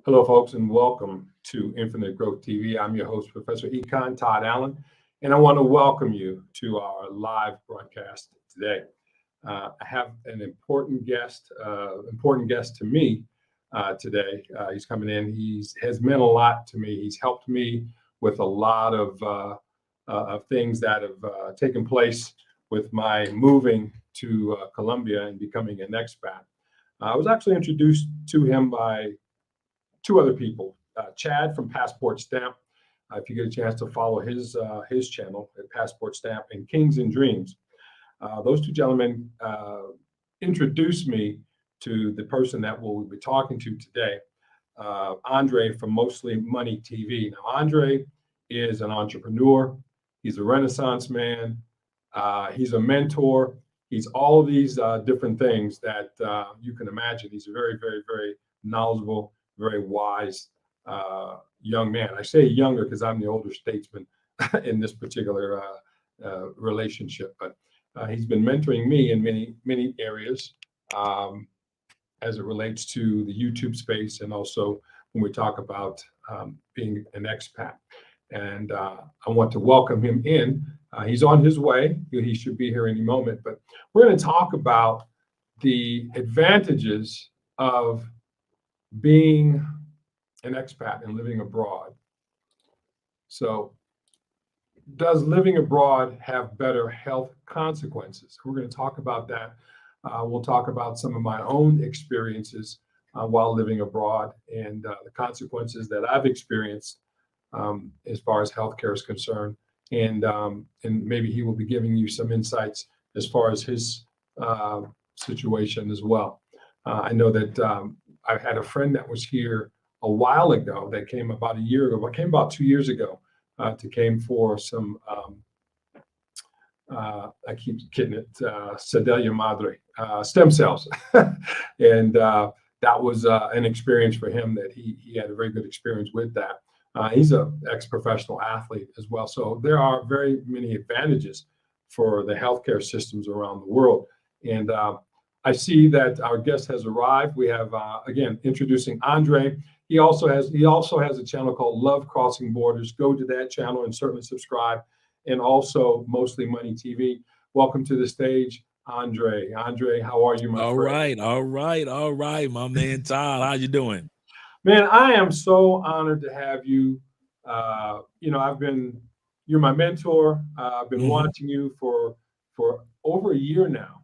Hello, folks, and welcome to Infinite Growth TV. I'm your host, Professor Econ, Todd Allyn, and I want to welcome you to our live broadcast today. I have an important guest to me today. He's coming in. He has meant a lot to me. He's helped me with a lot of things that have taken place with my moving to Colombia and becoming an expat. I was actually introduced to him by two other people, Chad from Passport Stamp. If you get a chance to follow his channel at Passport Stamp, and Kings and Dreams. Those two gentlemen introduced me to the person that we'll be talking to today, Andre from Mostly Money TV. Now, Andre is an entrepreneur. He's a Renaissance man. He's a mentor. He's all of these different things that you can imagine. He's a very, very, very knowledgeable, very wise young man. I say younger because I'm the older statesman in this particular relationship, but he's been mentoring me in many areas as it relates to the YouTube space, and also when we talk about being an expat. And I want to welcome him in. He's on his way. He should be here any moment, but we're going to talk about the advantages of being an expat and living abroad. So, does living abroad have better health consequences? We're going to talk about that. We'll talk about some of my own experiences while living abroad and the consequences that I've experienced as far as healthcare is concerned. And maybe he will be giving you some insights as far as his situation as well. I know that I had a friend that was here a while ago that came about a year ago, but came about 2 years ago came for some, I keep kidding it, Sedelia Madre, stem cells. And that was an experience for him that he had a very good experience with that. He's an ex-professional athlete as well. So there are very many advantages for the healthcare systems around the world. And I see that our guest has arrived. We have, again, introducing Andre. He also has a channel called Love Crossing Borders. Go to that channel and certainly subscribe. And also Mostly Money TV. Welcome to the stage, Andre. Andre, how are you, my friend? All right, my man Todd. How you doing? Man, I am so honored to have you. You're my mentor. I've been watching you for over a year now.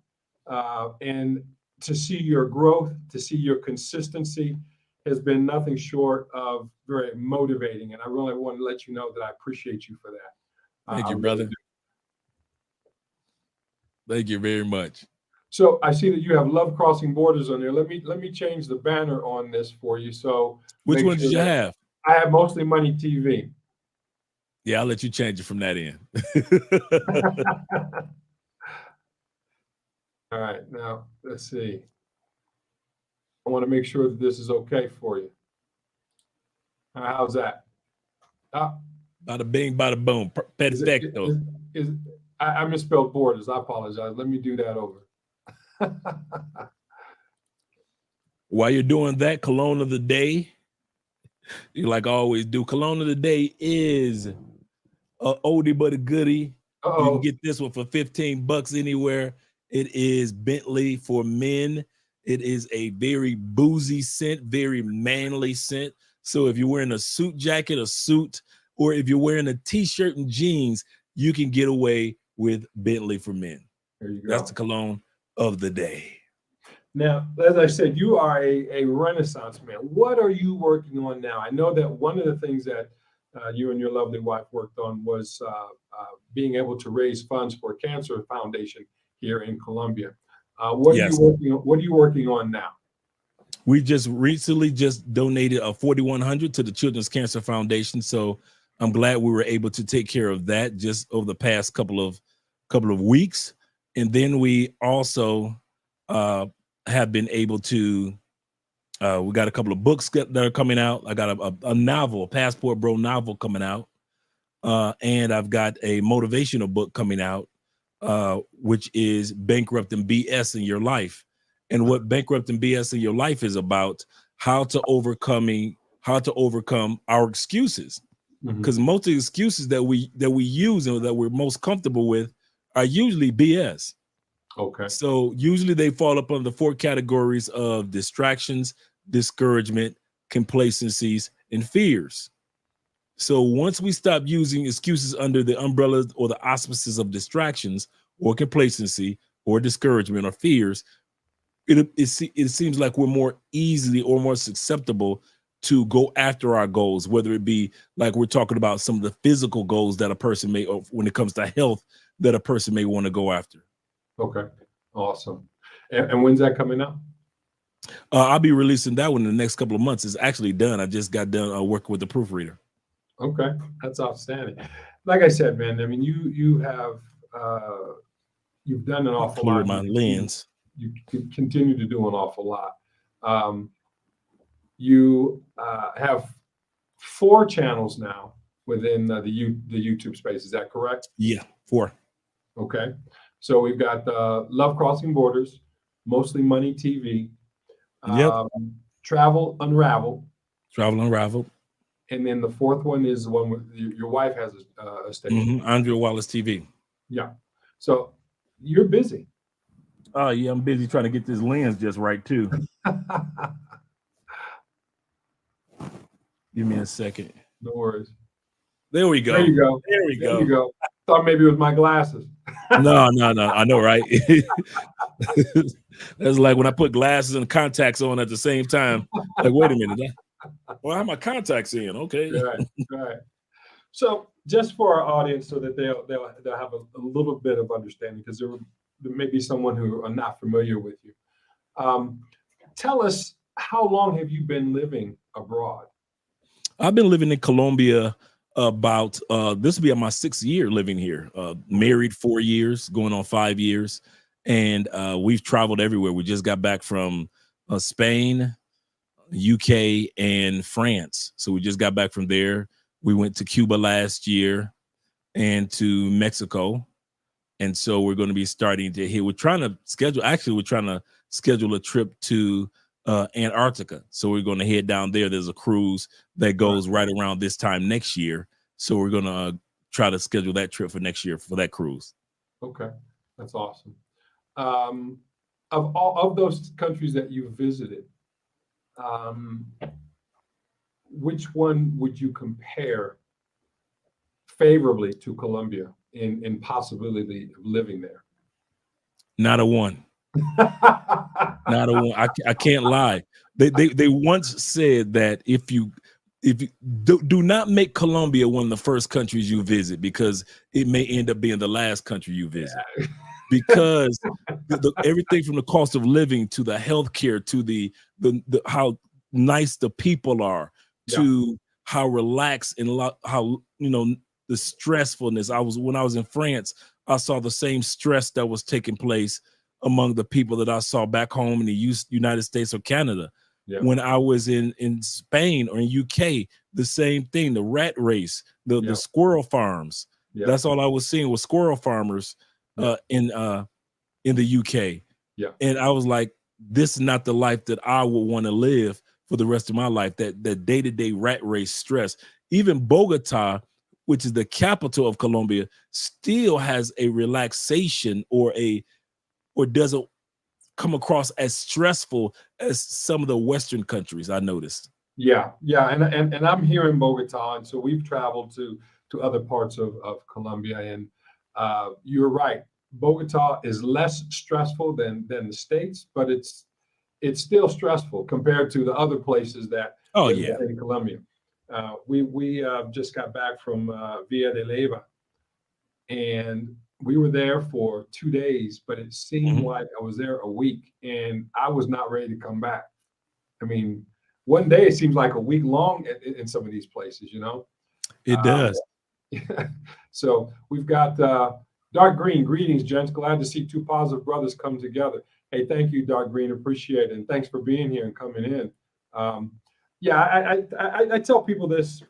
And to see your growth, to see your consistency has been nothing short of very motivating. And I really want to let you know that I appreciate you for that. Thank you, brother. Thank you very much. So I see that you have Love Crossing Borders on there. Let me change the banner on this for you. So which one did you have? I have Mostly Money TV. Yeah, I'll let you change it from that end. All right, now let's see. I want to make sure that this is okay for you. How's that? Bada bing, bada boom. Perfecto. I misspelled borders. I apologize. Let me do that over. While you're doing that, cologne of the day, you like I always do. Cologne of the day is a oldie but a goodie. You can get this one for $15 anywhere. It is Bentley for Men. It is a very boozy scent, very manly scent. So if you're wearing a suit jacket, a suit, or if you're wearing a t-shirt and jeans, you can get away with Bentley for Men. There you go. That's the cologne of the day. Now, as I said, you are a Renaissance man. What are you working on now? I know that one of the things that you and your lovely wife worked on was being able to raise funds for a cancer foundation here in Colombia. What are you working on now? We just recently donated a $4,100 to the Children's Cancer Foundation. So I'm glad we were able to take care of that just over the past couple of weeks. And then we also have been able to, we got a couple of books that are coming out. I got a novel, a Passport Bro novel coming out. And I've got a motivational book coming out, which is Bankrupting BS in Your Life. And what Bankrupting BS in Your Life is about, how to overcome how to overcome our excuses. Because most of the excuses that we use and that we're most comfortable with are usually BS. Okay. So usually they fall up under the 4 categories of distractions, discouragement, complacencies, and fears. So once we stop using excuses under the umbrella or the auspices of distractions or complacency or discouragement or fears, it seems like we're more easily or more susceptible to go after our goals, whether it be like we're talking about some of the physical goals that a person may, or when it comes to health, that a person may want to go after. Okay. Awesome. And when's that coming out? I'll be releasing that one in the next couple of months. It's actually done. I just got done working with the proofreader. Okay, that's outstanding. Like I said, man, I mean, you have you've done an awful lot. My lens. You continue to do an awful lot. You have 4 channels now within the YouTube space. Is that correct? Yeah, 4. Okay, so we've got Love Crossing Borders, Mostly Money TV, Travel Unraveled, and then the 4th one is the one with your wife has a station. Andrea Wallace TV. Yeah, so you're busy. Oh yeah, I'm busy trying to get this lens just right too. Give me a second. No worries. There we go. There you go. There we There you go. Thought maybe it was my glasses. No. I know, right? That's like when I put glasses and contacts on at the same time. Like, wait a minute. Well, I have my contacts in. Okay. Right. So, just for our audience, so that they'll have a little bit of understanding, because there may be someone who are not familiar with you. Tell us, how long have you been living abroad? I've been living in Colombia about this will be my 6th year living here. Married 4 years, going on 5 years, and we've traveled everywhere. We just got back from Spain, UK, and France. So we just got back from there. We went to Cuba last year and to Mexico. And so we're going to be starting to here. We're trying to schedule a trip to Antarctica. So we're going to head down there. There's a cruise that goes right around this time next year. So we're going to try to schedule that trip for next year for that cruise. Okay, that's awesome. Of all of those countries that you visited, which one would you compare favorably to Colombia in possibility of living there? Not a one. Not a one. I can't lie. They once said that if you do not make Colombia one of the first countries you visit, because it may end up being the last country you visit. Yeah. Because everything from the cost of living to the healthcare to the how nice the people are, to how relaxed and how the stressfulness. When I was in France, I saw the same stress that was taking place among the people that I saw back home in the United States or Canada. Yeah. When I was in Spain or in UK, the same thing, the rat race, the squirrel farms. Yeah. That's all I was seeing was squirrel farmers in the UK. Yeah. And I was like, this is not the life that I would want to live for the rest of my life, that day-to-day rat race stress. Even Bogota, which is the capital of Colombia, still has a relaxation or doesn't come across as stressful as some of the Western countries, I noticed. Yeah. And I'm here in Bogota, and so we've traveled to other parts of Colombia, and you're right. Bogota is less stressful than the States, but it's still stressful compared to the other places that in Colombia. We just got back from Villa de Leyva, and we were there for 2 days, but it seemed like I was there a week, and I was not ready to come back. I mean, one day it seems like a week long in some of these places, It does. So we've got Dark Green. Greetings, gents. Glad to see 2 positive brothers come together. Hey, thank you, Dark Green. Appreciate it. And thanks for being here and coming in. I tell people this,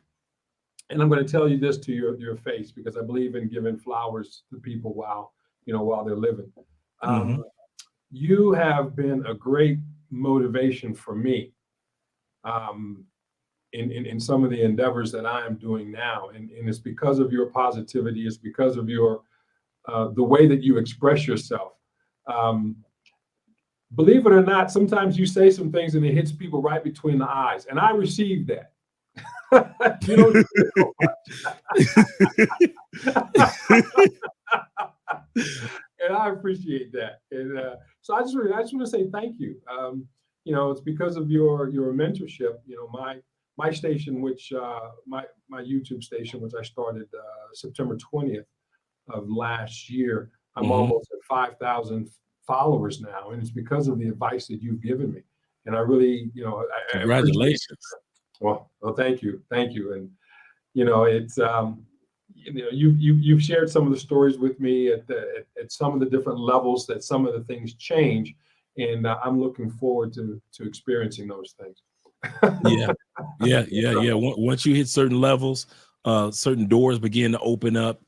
and I'm going to tell you this to your face, because I believe in giving flowers to people while they're living. You have been a great motivation for me. in some of the endeavors that I am doing now. And it's because of your positivity. It's because of your the way that you express yourself. Believe it or not, sometimes you say some things and it hits people right between the eyes. And I received that. You don't know and I appreciate that. And so I just want to say thank you. It's because of your mentorship. My station, which my YouTube station, which I started September 20th of last year. I'm almost at 5,000 followers now, and it's because of the advice that you've given me. And I really, congratulations. Well, thank you, and it's you've shared some of the stories with me at some of the different levels that some of the things change, and I'm looking forward to experiencing those things. Yeah. Once you hit certain levels, certain doors begin to open up,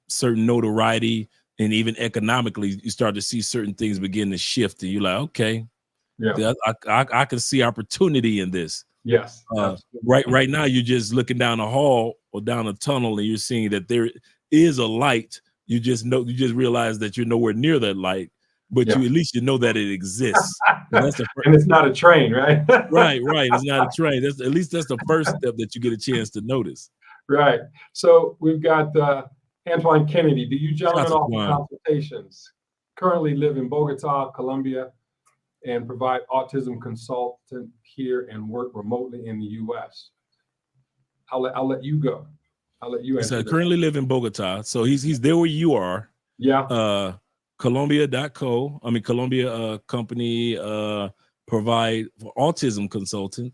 certain notoriety, and even economically, you start to see certain things begin to shift, and you're like, okay, I can see opportunity in this. Yes. Right now, you're just looking down a hall or down a tunnel, and you're seeing that there is a light. You just realize that you're nowhere near that light, but at least you know that it exists. And it's not a train, right? Right. It's not a train. That's the first step that you get a chance to notice. Right. So we've got Antoine Kennedy. Do you gentlemen offer consultations? Currently live in Bogota, Colombia, and provide autism consultant here and work remotely in the U.S. I'll let you go. I'll let you answer. So I currently live in Bogota. So he's there where you are. Yeah. Colombia.co. Colombia company provide for autism consultant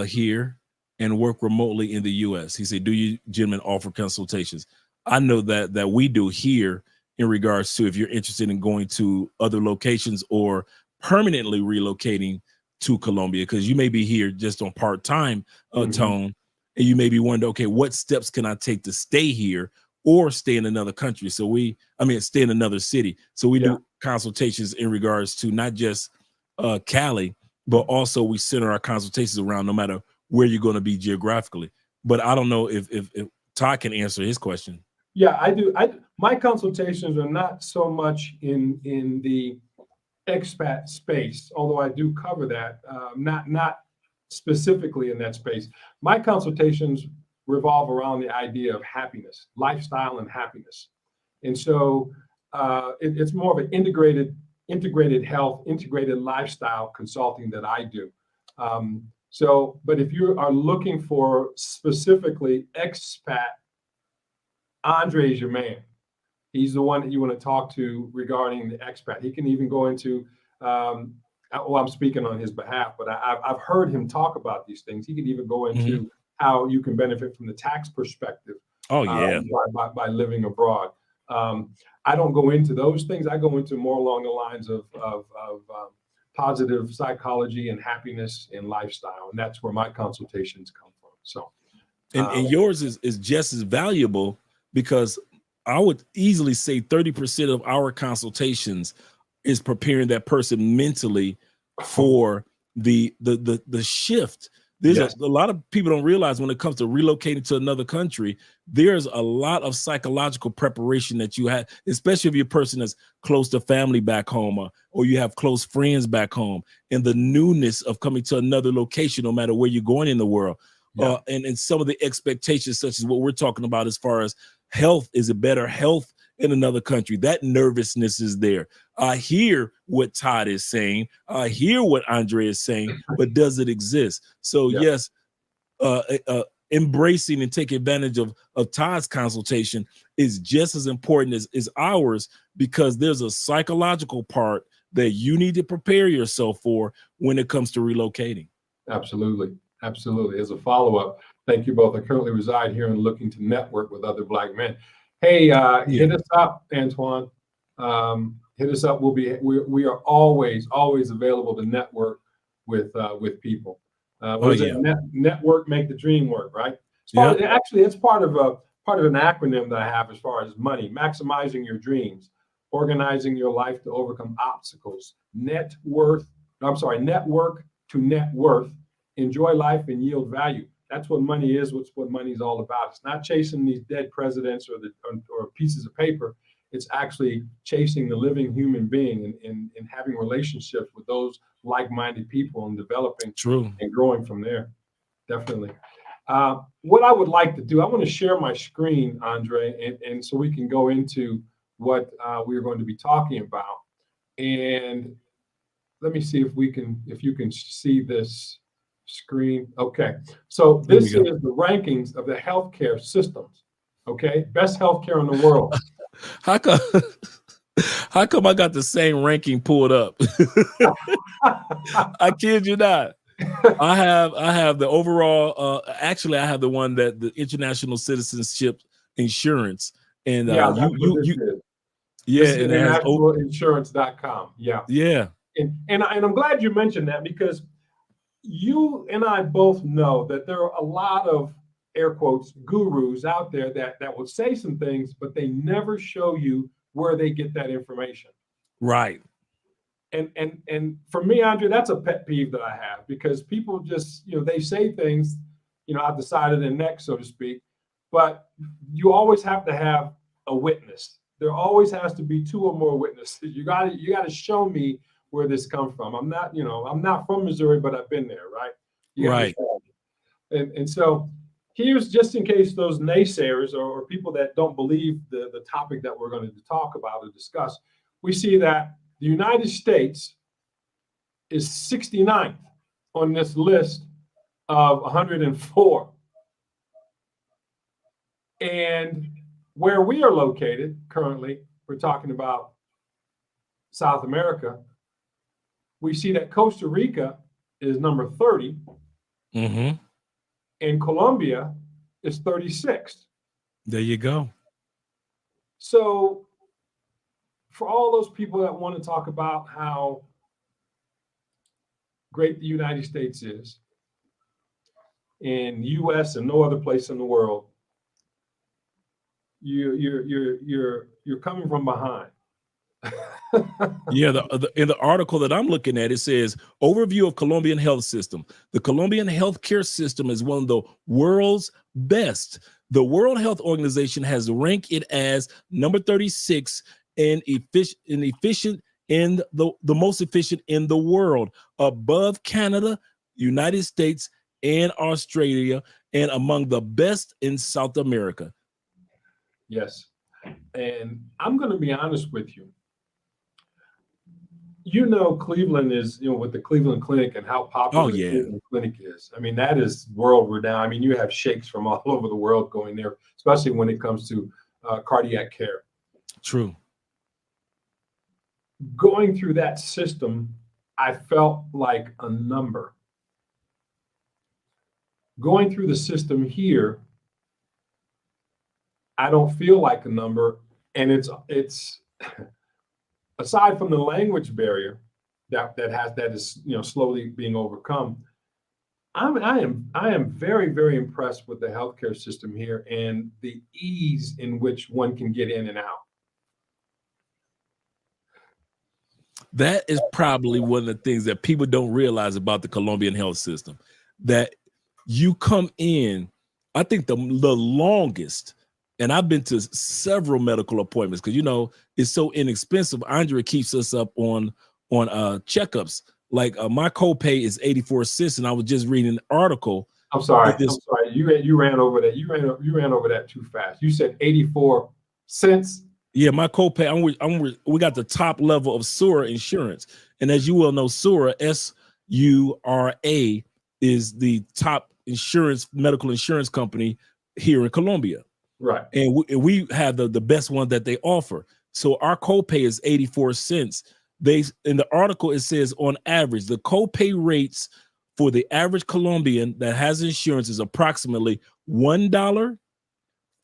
here and work remotely in the U.S. He said, do you gentlemen offer consultations? I know that we do here in regards to if you're interested in going to other locations or permanently relocating to Colombia, because you may be here just on part-time tone, and you may be wondering, okay, what steps can I take to stay here or stay in another country? Stay in another city. So we do consultations in regards to not just Cali, but also we center our consultations around no matter where you're going to be geographically. But I don't know if Todd can answer his question. Yeah, I do. My consultations are not so much in the expat space, although I do cover that, not specifically in that space. My consultations revolve around the idea of happiness, lifestyle and happiness. And so it's more of an integrated health, integrated lifestyle consulting that I do. But if you are looking for specifically expat, Andre is your man. He's the one that you want to talk to regarding the expat. He can even go into, I'm speaking on his behalf, but I've heard him talk about these things. He can even go into how you can benefit from the tax perspective. By living abroad. I don't go into those things. I go into more along the lines of positive psychology and happiness and lifestyle, and that's where my consultations come from. So, and yours is just as valuable, because I would easily say 30% of our consultations is preparing that person mentally for the shift. There's a lot of people don't realize when it comes to relocating to another country, there's a lot of psychological preparation that you have, especially if you're a person that's close to family back home, or you have close friends back home, and the newness of coming to another location, no matter where you're going in the world. And some of the expectations, such as what we're talking about as far as health, is a better health in another country. That nervousness is there. I hear what Todd is saying. I hear what Andre is saying, but does it exist? So yes, embracing and taking advantage of Todd's consultation is just as important as ours, because there's a psychological part that you need to prepare yourself for when it comes to relocating. Absolutely. As a follow-up, thank you both. I currently reside here and looking to network with other Black men. Hey, hit us up, Antoine. Hit us up. We are always available to network with people. Network, make the dream work, right? Actually, it's part of an acronym that I have as far as money: maximizing your dreams, organizing your life to overcome obstacles, network to net worth, enjoy life and yield value. That's what money is. What money is all about. It's not chasing these dead presidents or pieces of paper. It's actually chasing the living human being and having relationships with those like-minded people and developing True. and growing from there. Definitely. What I would like to do, I want to share my screen, Andre, and so we can go into what we're going to be talking about. And let me see if you can see this screen. Okay. So this is the rankings of the healthcare systems. Okay. Best healthcare in the world. How come I got the same ranking pulled up? I kid you not. I have the overall, actually I have the one that the international citizenship insurance. And yeah, and this is it has internationalinsurance.com. Yeah. Yeah. And I'm glad you mentioned that, because you and I both know that there are a lot of air quotes gurus out there that will say some things, but they never show you where they get that information. Right. And for me, Andre, that's a pet peeve that I have, because people just, they say things, out the side of their neck, so to speak, but you always have to have a witness. There always has to be 2 or more witnesses. You got to show me where this comes from. I'm not from Missouri, but I've been there, right? Right. And so here's, just in case those naysayers or people that don't believe the topic that we're going to talk about or discuss, we see that the United States is 69th on this list of 104. And where we are located currently, we're talking about South America, we see that Costa Rica is number 30. Mm-hmm. And Colombia is 36th. There you go. So for all those people that want to talk about how great the United States is, in US and no other place in the world, you're coming from behind. Yeah, in the article that I'm looking at, it says overview of Colombian health system. The Colombian healthcare system is one of the world's best. The World Health Organization has ranked it as number 36 and efficient in the most efficient in the world, above Canada, United States, and Australia, and among the best in South America. Yes. And I'm going to be honest with you. Cleveland is, with the Cleveland Clinic and how popular the Cleveland Clinic is. I mean, that is world renowned. I mean, you have sheikhs from all over the world going there, especially when it comes to cardiac care. True. Going through that system, I felt like a number. Going through the system here, I don't feel like a number. And it's aside from the language barrier that is slowly being overcome, I am very, very impressed with the healthcare system here and the ease in which one can get in and out. That is probably one of the things that people don't realize about the Colombian health system, that you come in, I think the longest, and I've been to several medical appointments because, it's so inexpensive. Andre keeps us up on checkups. Like my copay is 84 cents. And I was just reading an article. I'm sorry. You ran over that. You ran over that too fast. You said 84 cents. Yeah, my copay, we got the top level of SURA insurance. And as you well know, SURA, SURA, is the top medical insurance company here in Colombia. Right. And we have the best one that they offer. So our copay is 84 cents. In the article, it says on average, the copay rates for the average Colombian that has insurance is approximately $1,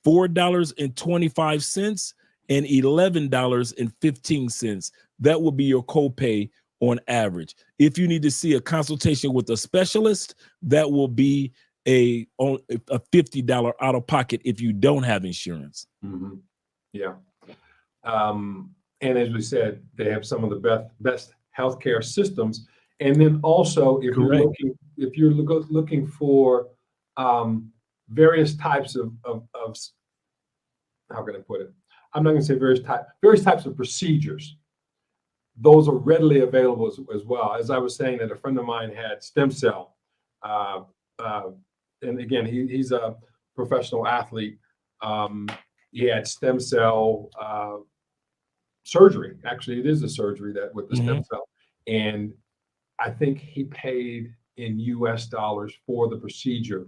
$4.25, and $11.15. That will be your copay on average. If you need to see a consultation with a specialist, that will be a $50 out of pocket if you don't have insurance. Mm-hmm. Yeah. And as we said, they have some of the best healthcare systems. And then also, if you're looking looking for various types of how can I put it? I'm not going to say various types of procedures. Those are readily available as well. As I was saying, that a friend of mine had stem cell, uh, uh, and again, he's a professional athlete. He had stem cell surgery. Actually, it is a surgery that with the stem cell, and I think he paid in U.S. dollars for the procedure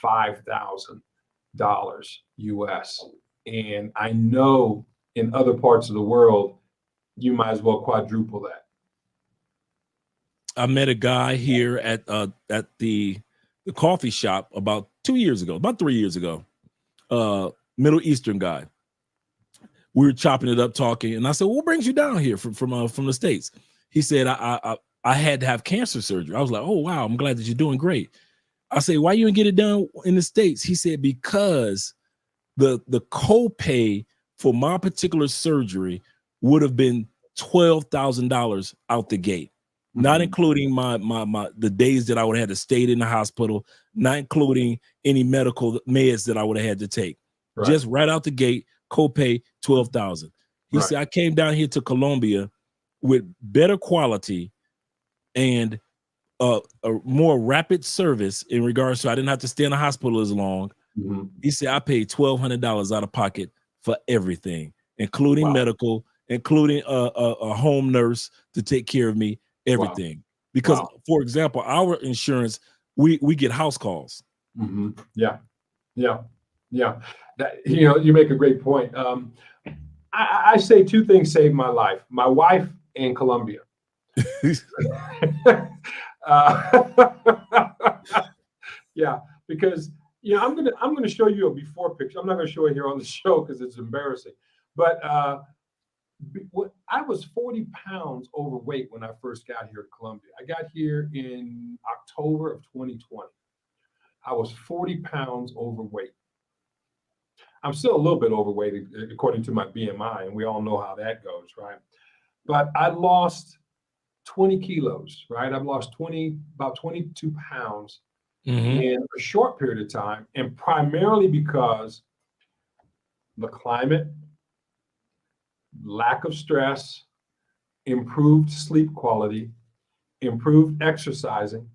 $5,000 U.S. And I know in other parts of the world, you might as well quadruple that. I met a guy here at the coffee shop about 3 years ago, Middle Eastern guy. We were chopping it up, talking, and I said, "What brings you down here from the States?" He said, I had to have cancer surgery." I was like, "Oh wow, I'm glad that you're doing great." I say, "Why you didn't get it done in the States?" He said, "Because the copay for my particular surgery would have been $12,000 out the gate, not including the days that I would have had to stay in the hospital, not including any medical meds that I would have had to take. Just right out the gate, copay $12,000." He said, "I came down here to Colombia with better quality and a more rapid service in regards to I didn't have to stay in the hospital as long." He said, "I paid $1,200 out of pocket for everything, including medical, including a home nurse to take care of me, everything." Because, for example, our insurance, we get house calls. Yeah. That, you make a great point. I say two things saved my life: my wife and Colombia. Yeah, because I'm gonna show you a before picture. I'm not gonna show it here on the show because it's embarrassing. But I was 40 pounds overweight when I first got here to Colombia. I got here in October of 2020. I was 40 pounds overweight. I'm still a little bit overweight according to my BMI, and we all know how that goes, right? But I lost 20 kilos, right? I've lost about 22 pounds in a short period of time, and primarily because the climate, lack of stress, improved sleep quality, improved exercising,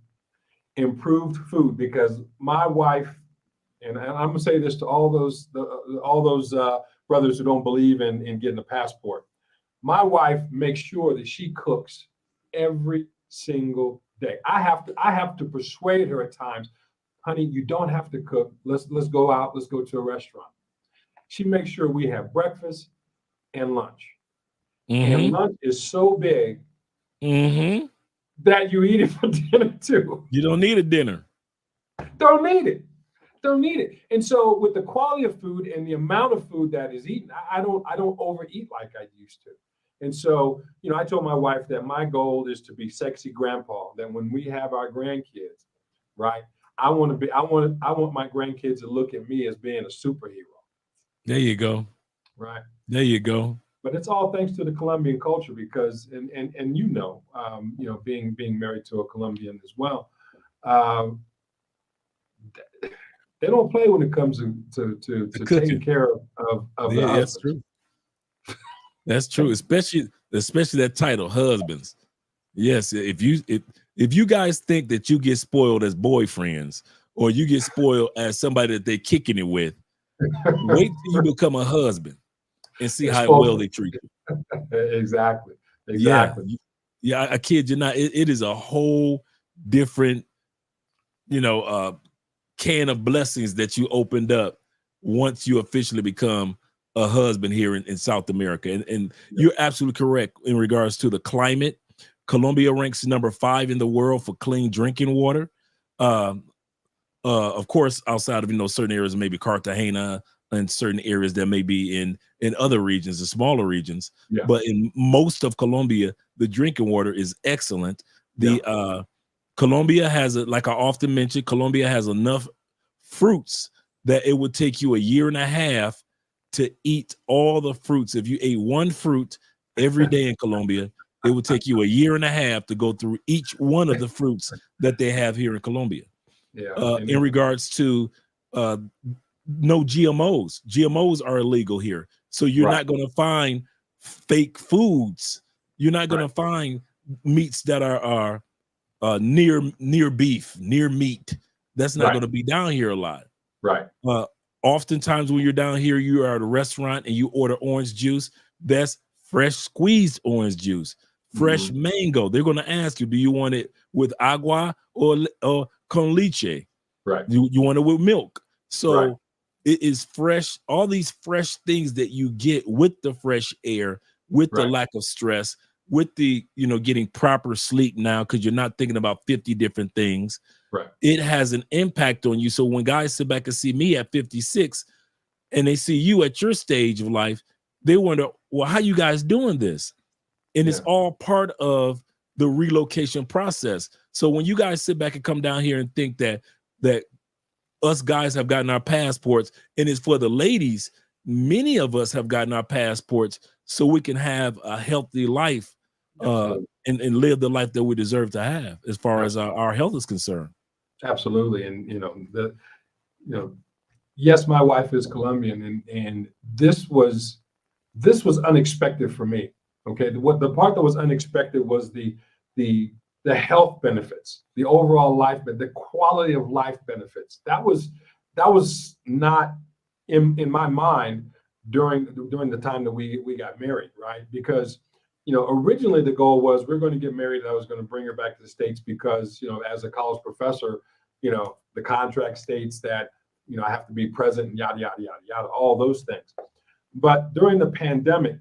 improved food. Because my wife, and I'm gonna say this to all those brothers who don't believe in getting a passport. My wife makes sure that she cooks every single day. I have to persuade her at times, "Honey, you don't have to cook. Let's go out. Let's go to a restaurant." She makes sure we have breakfast and lunch. And lunch is so big that you eat it for dinner too. You don't need a dinner. Don't need it. And so with the quality of food and the amount of food that is eaten, I don't overeat like I used to. And so, I told my wife that my goal is to be sexy grandpa. That when we have our grandkids, right, I want my grandkids to look at me as being a superhero. There you go. Right. There you go. But it's all thanks to the Colombian culture because, and being married to a Colombian as well, they don't play when it comes to taking care of the husband. That's true. That's true, especially that title, husbands. Yes, if you guys think that you get spoiled as boyfriends or you get spoiled as somebody that they're kicking it with, wait till you become a husband and see how well they treat you. Exactly. Yeah, I kid you not. It is a whole different, can of blessings that you opened up once you officially become a husband here in South America. And you're absolutely correct in regards to the climate. Colombia ranks number 5 in the world for clean drinking water. Of course, outside of certain areas, maybe Cartagena and certain areas that may be in other regions, the smaller regions. Yeah. But in most of Colombia, the drinking water is excellent. Colombia has, like I often mention, Colombia has enough fruits that it would take you a year and a half to eat all the fruits. If you ate one fruit every day in Colombia, it would take you a year and a half to go through each one of the fruits that they have here in Colombia. Yeah. In regards to no GMOs. GMOs are illegal here. So you're not going to find fake foods. You're not going to find meats that are near beef, near meat. That's not going to be down here a lot. Right. Oftentimes when you're down here, you are at a restaurant and you order orange juice. That's fresh squeezed orange juice, fresh mango. They're going to ask you, do you want it with agua or con leche? Right. You want it with milk. So it is fresh. All these fresh things that you get with the fresh air, with the lack of stress, with the, getting proper sleep now, because you're not thinking about 50 different things. Right. It has an impact on you. So when guys sit back and see me at 56 and they see you at your stage of life, they wonder, well, how you guys doing this? And it's all part of the relocation process. So when you guys sit back and come down here and think that us guys have gotten our passports and it's for the ladies, many of us have gotten our passports so we can have a healthy life and live the life that we deserve to have as far as our health is concerned. Absolutely. And, yes, my wife is Colombian and this was unexpected for me. Okay. The part that was unexpected was the health benefits, the overall life, but the quality of life benefits. That was not in my mind during the time that we got married, right? Because originally the goal was we're going to get married. I was going to bring her back to the States because as a college professor, the contract states that I have to be present and yada yada yada yada, all those things. But during the pandemic,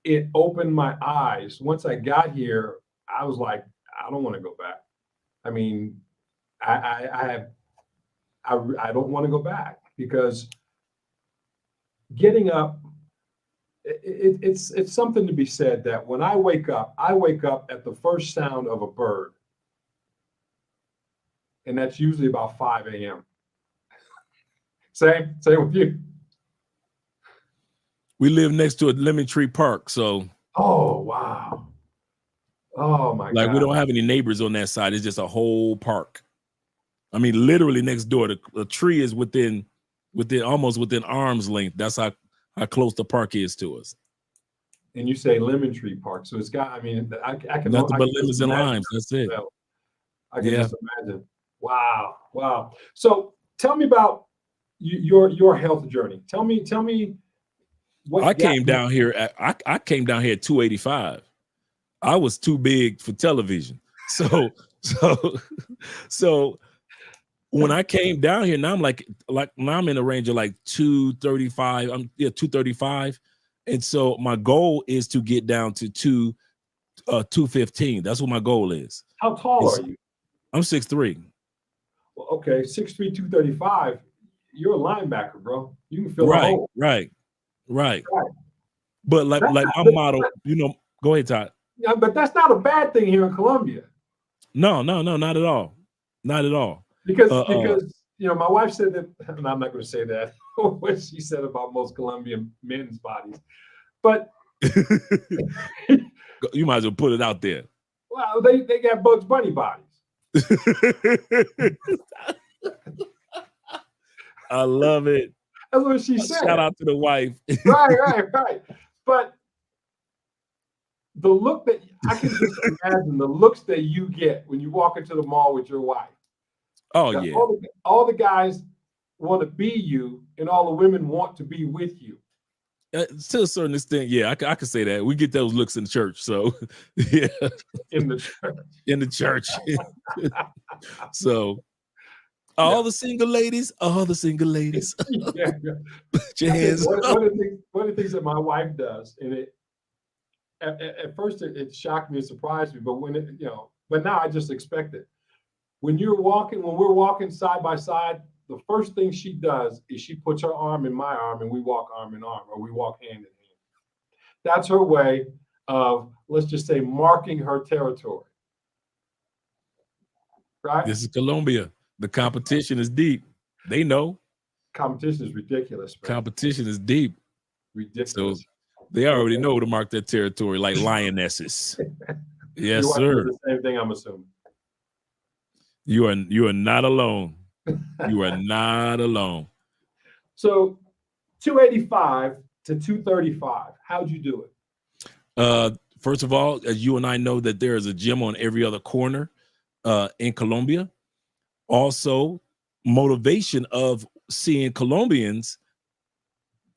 it opened my eyes. Once I got here, I was like, I don't want to go back. I mean, I don't want to go back because getting up, it's something to be said that when I wake up at the first sound of a bird, and that's usually about 5 a.m. Same with you. We live next to a lemon tree park, so. Oh wow. Oh my God. We don't have any neighbors on that side. It's just a whole park. I mean, literally next door. The tree is within almost within arm's length. That's how close the park is to us. And you say lemon tree park, so it's got. I mean, I can nothing but lemons and limes. That's it. I can just imagine. Wow. So tell me about your health journey. Tell me. I came down here at 285. I was too big for television. So when I came down here, now I'm like now I'm in a range of 235. 235. And so my goal is to get down to 215. That's what my goal is. How tall are you? I'm 6'3". Well, okay, 6'3", 235. You're a linebacker, bro. You can fill a hole. Right. But like my model, go ahead, Todd. Yeah, but that's not a bad thing here in Colombia. No, not at all. Not at all. Because my wife said that, and I'm not going to say that, what she said about most Colombian men's bodies, but you might as well put it out there. Well, they got Bugs Bunny bodies. I love it. That's what she said. Shout out to the wife. Right. But the look that I can just imagine, the looks that you get when you walk into the mall with your wife. Oh yeah. All the guys want to be you, and all the women want to be with you. To a certain extent, yeah, I can say that. We get those looks in the church, so yeah. In the church. In the church. So all the single ladies. Yeah. Put your hands up. One of the things that my wife does, and it at first it shocked me and surprised me, but but now I just expect it. When we're walking side by side, the first thing she does is she puts her arm in my arm and we walk arm in arm, or we walk hand in hand. That's her way of, let's just say, marking her territory. Right? This is Colombia. The competition is deep. They know. Competition is ridiculous, man. Competition is deep. Ridiculous. So They already know to mark their territory like lionesses. Yes, Your wife sir. does the same thing, I'm assuming. You are not alone. You are not alone. So 285 to 235, how'd you do it? First of all, as you and I know that there is a gym on every other corner in Colombia. Also, motivation of seeing Colombians,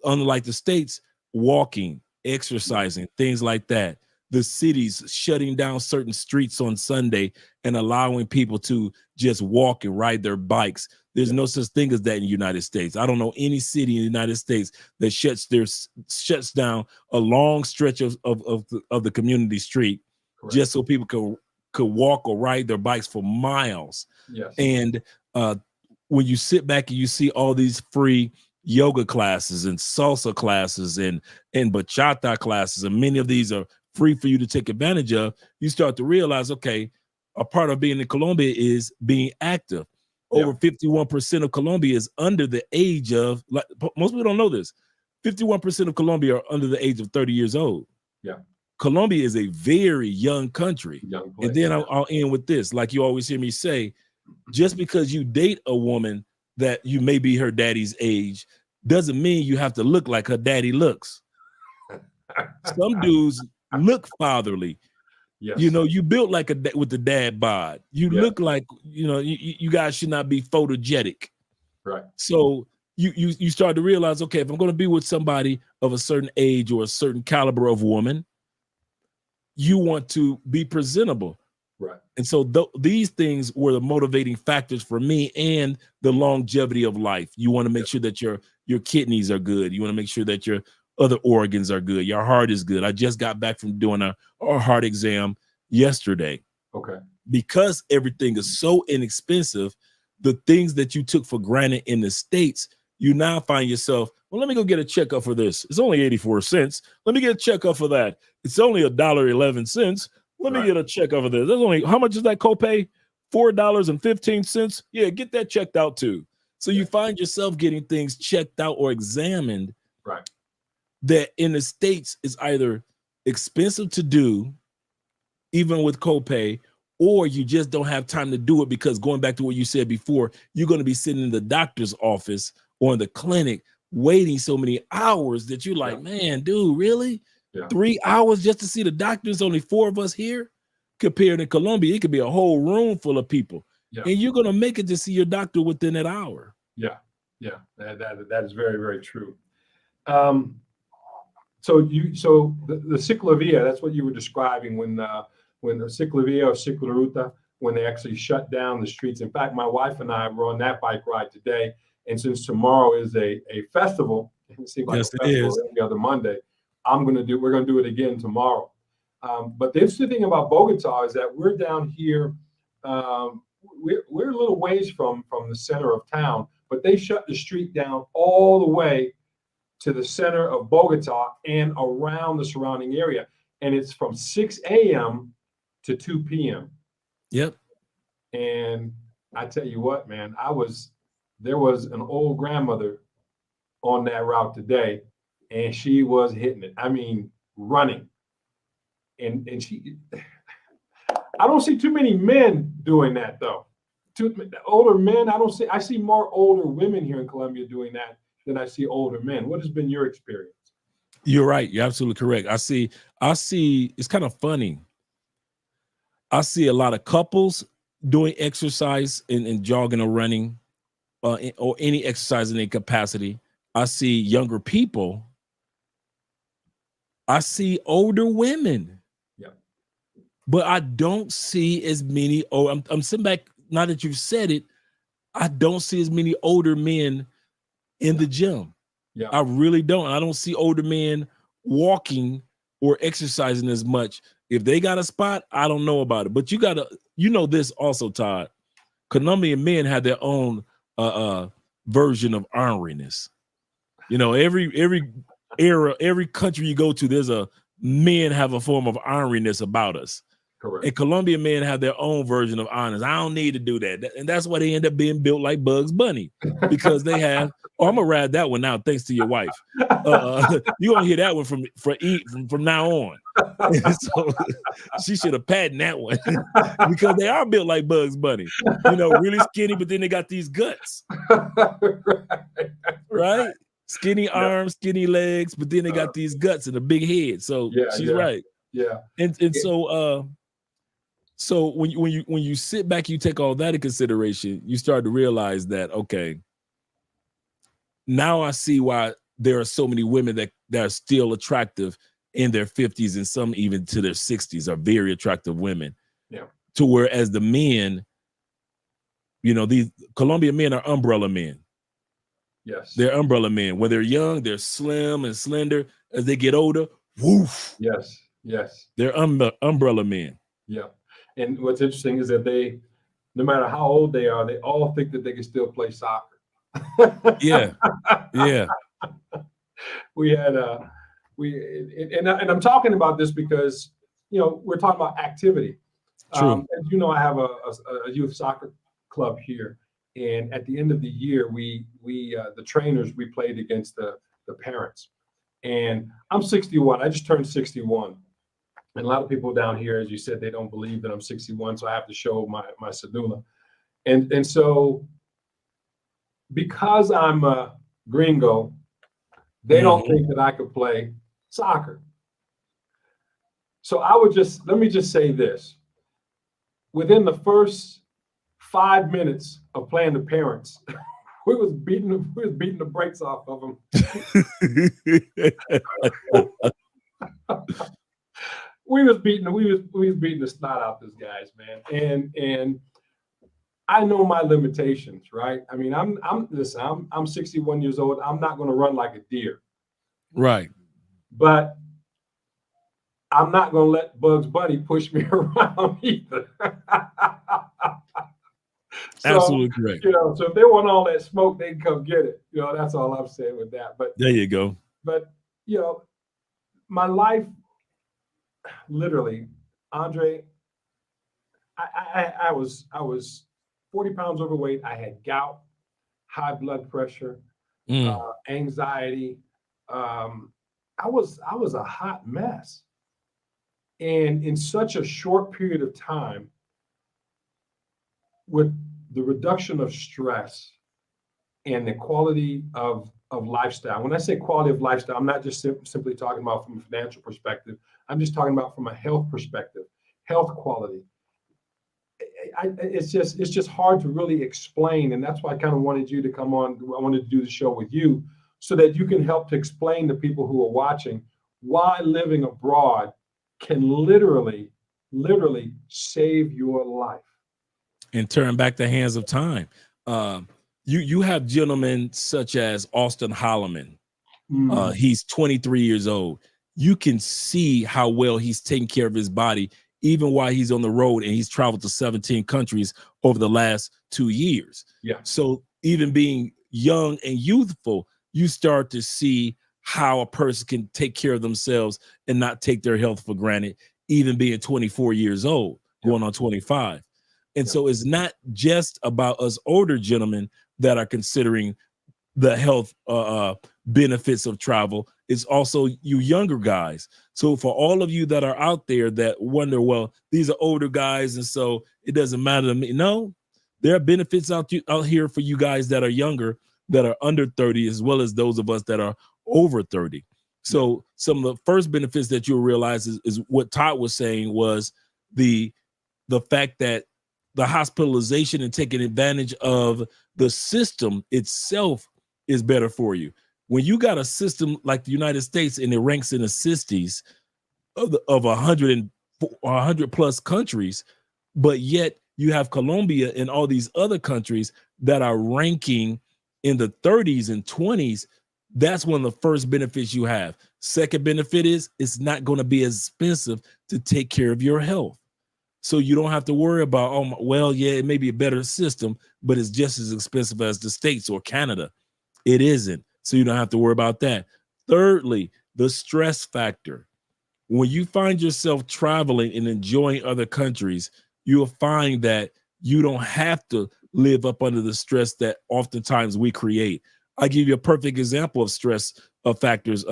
unlike the States, walking, exercising, things like that. The cities shutting down certain streets on Sunday and allowing people to just walk and ride their bikes. There's no such thing as that in the United States. I don't know any city in the United States that shuts down a long stretch of the community street. Correct. Just so people could walk or ride their bikes for miles. Yes. And when you sit back and you see all these free yoga classes and salsa classes and bachata classes, and many of these are free for you to take advantage of, you start to realize, okay, a part of being in Colombia is being active. Over 51% of Colombia is under the age of, like, most people don't know this, 51% of Colombia are under the age of 30 years old. Yeah. Colombia is a very young country. Young place, and then I'll end with this. Like you always hear me say, just because you date a woman that you may be her daddy's age doesn't mean you have to look like her daddy looks. Some dudes look fatherly. Yes. You know, you built like with the dad bod. You look like, you know, you guys should not be photogenic. Right. So you start to realize, okay, if I'm going to be with somebody of a certain age or a certain caliber of woman, you want to be presentable. Right. And so these things were the motivating factors for me, and the longevity of life. You want to make sure that your kidneys are good. You want to make sure that your other organs are good. Your heart is good. I just got back from doing our heart exam yesterday. Okay. Because everything is so inexpensive, the things that you took for granted in the States, you now find yourself, well, let me go get a checkup for this. It's only 84 cents. Let me get a checkup for that. It's only $1.11. Let me get a checkup for this. That's only, how much is that copay? $4.15. Yeah, get that checked out too. So you find yourself getting things checked out or examined. Right. That in the States is either expensive to do, even with copay, or you just don't have time to do it because, going back to what you said before, you're going to be sitting in the doctor's office or in the clinic waiting so many hours that you're like, man, dude, really? Yeah. 3 hours just to see the doctor? There's only 4 of us here. Compared to Colombia, it could be a whole room full of people. Yeah. And you're going to make it to see your doctor within that hour. Yeah. Yeah. That is very, very true. So the ciclovia, that's what you were describing when the ciclovia or cicloruta, when they actually shut down the streets. In fact, my wife and I were on that bike ride today. And since tomorrow is a festival, it seems like a festival every other Monday, we're going to do it again tomorrow. But the interesting thing about Bogota is that we're down here. We're a little ways from the center of town, but they shut the street down all the way to the center of Bogota and around the surrounding area. And it's from 6 a.m. to 2 p.m. Yep. And I tell you what, man, there was an old grandmother on that route today, and she was hitting it. I mean, running. And I don't see too many men doing that though. Older men, I see more older women here in Colombia doing that than I see older men. What has been your experience? You're right. You're absolutely correct. I see, it's kind of funny. I see a lot of couples doing exercise and jogging or running or any exercise in their capacity. I see younger people. I see older women. Yeah. But I don't see as many. I'm sitting back, now that you've said it, I don't see as many older men in the gym. Yeah. I really don't. I don't see older men walking or exercising as much. If they got a spot, I don't know about it. But you know this also, Todd. Colombian men have their own version of orneriness. You know, every era, every country you go to, men have a form of orneriness about us. Correct. And Colombian men have their own version of honest. I don't need to do that. And that's why they end up being built like Bugs Bunny, because they have, oh, I'm going to ride that one now, thanks to your wife. You're going to hear that one from now on. So she should have patented that one because they are built like Bugs Bunny, really skinny, but then they got these guts, right? Skinny arms, skinny legs, but then they got these guts and a big head. So she's right. Yeah. And so when you sit back, you take all that in consideration, you start to realize that, okay, now I see why there are so many women that are still attractive in their 50s, and some even to their 60s are very attractive women. Yeah. To whereas the men, these Colombian men are umbrella men. Yes. They're umbrella men. When they're young, they're slim and slender. As they get older, woof. Yes. Yes. They're umbrella men. Yeah. And what's interesting is that no matter how old they are, they all think that they can still play soccer. Yeah. Yeah. We had and I'm talking about this because we're talking about activity. True. As you know, I have a youth soccer club here, and at the end of the year, we the trainers, we played against the parents. And I'm 61. I just turned 61. And a lot of people down here, as you said, they don't believe that I'm 61, so I have to show my cedula. And so because I'm a gringo, they don't think that I could play soccer. So let me just say this. Within the first 5 minutes of playing the parents, we was beating the brakes off of them. We was beating the snot out this guys, man. And I know my limitations, right? I mean, I'm 61 years old. I'm not going to run like a deer. Right. But I'm not going to let Bugs Bunny push me around either. So, absolutely correct. So if they want all that smoke, they can come get it. That's all I'm saying with that. But there you go. But my life, literally, Andre, I was 40 pounds overweight. I had gout, high blood pressure, anxiety. I was a hot mess. And in such a short period of time, with the reduction of stress and the quality of lifestyle. When I say quality of lifestyle, I'm not just simply talking about from a financial perspective. I'm just talking about from a health perspective, health quality. It's just hard to really explain. And that's why I kind of wanted you to come on. I wanted to do the show with you so that you can help to explain to people who are watching why living abroad can literally save your life. And turn back the hands of time. You have gentlemen such as Austin Holloman. He's 23 years old. You can see how well he's taking care of his body, even while he's on the road, and he's traveled to 17 countries over the last 2 years. Yeah. So even being young and youthful, you start to see how a person can take care of themselves and not take their health for granted, even being 24 years old, going on 25. And so it's not just about us older gentlemen that are considering the health benefits of travel. It's also you younger guys. So for all of you that are out there that wonder, well, these are older guys, and so it doesn't matter to me. No, there are benefits out here for you guys that are younger, that are under 30, as well as those of us that are over 30. So some of the first benefits that you'll realize is what Todd was saying, was the fact that the hospitalization and taking advantage of the system itself is better for you. When you got a system like the United States and it ranks in the 60s of 100 plus countries, but yet you have Colombia and all these other countries that are ranking in the 30s and 20s, that's one of the first benefits you have. Second benefit is it's not going to be as expensive to take care of your health. So you don't have to worry about, it may be a better system, but it's just as expensive as the States or Canada. It isn't. So you don't have to worry about that. Thirdly, the stress factor. when you find yourself traveling and enjoying other countries, you'll find that you don't have to live up under the stress that oftentimes we create. I give you a perfect example of stress factors,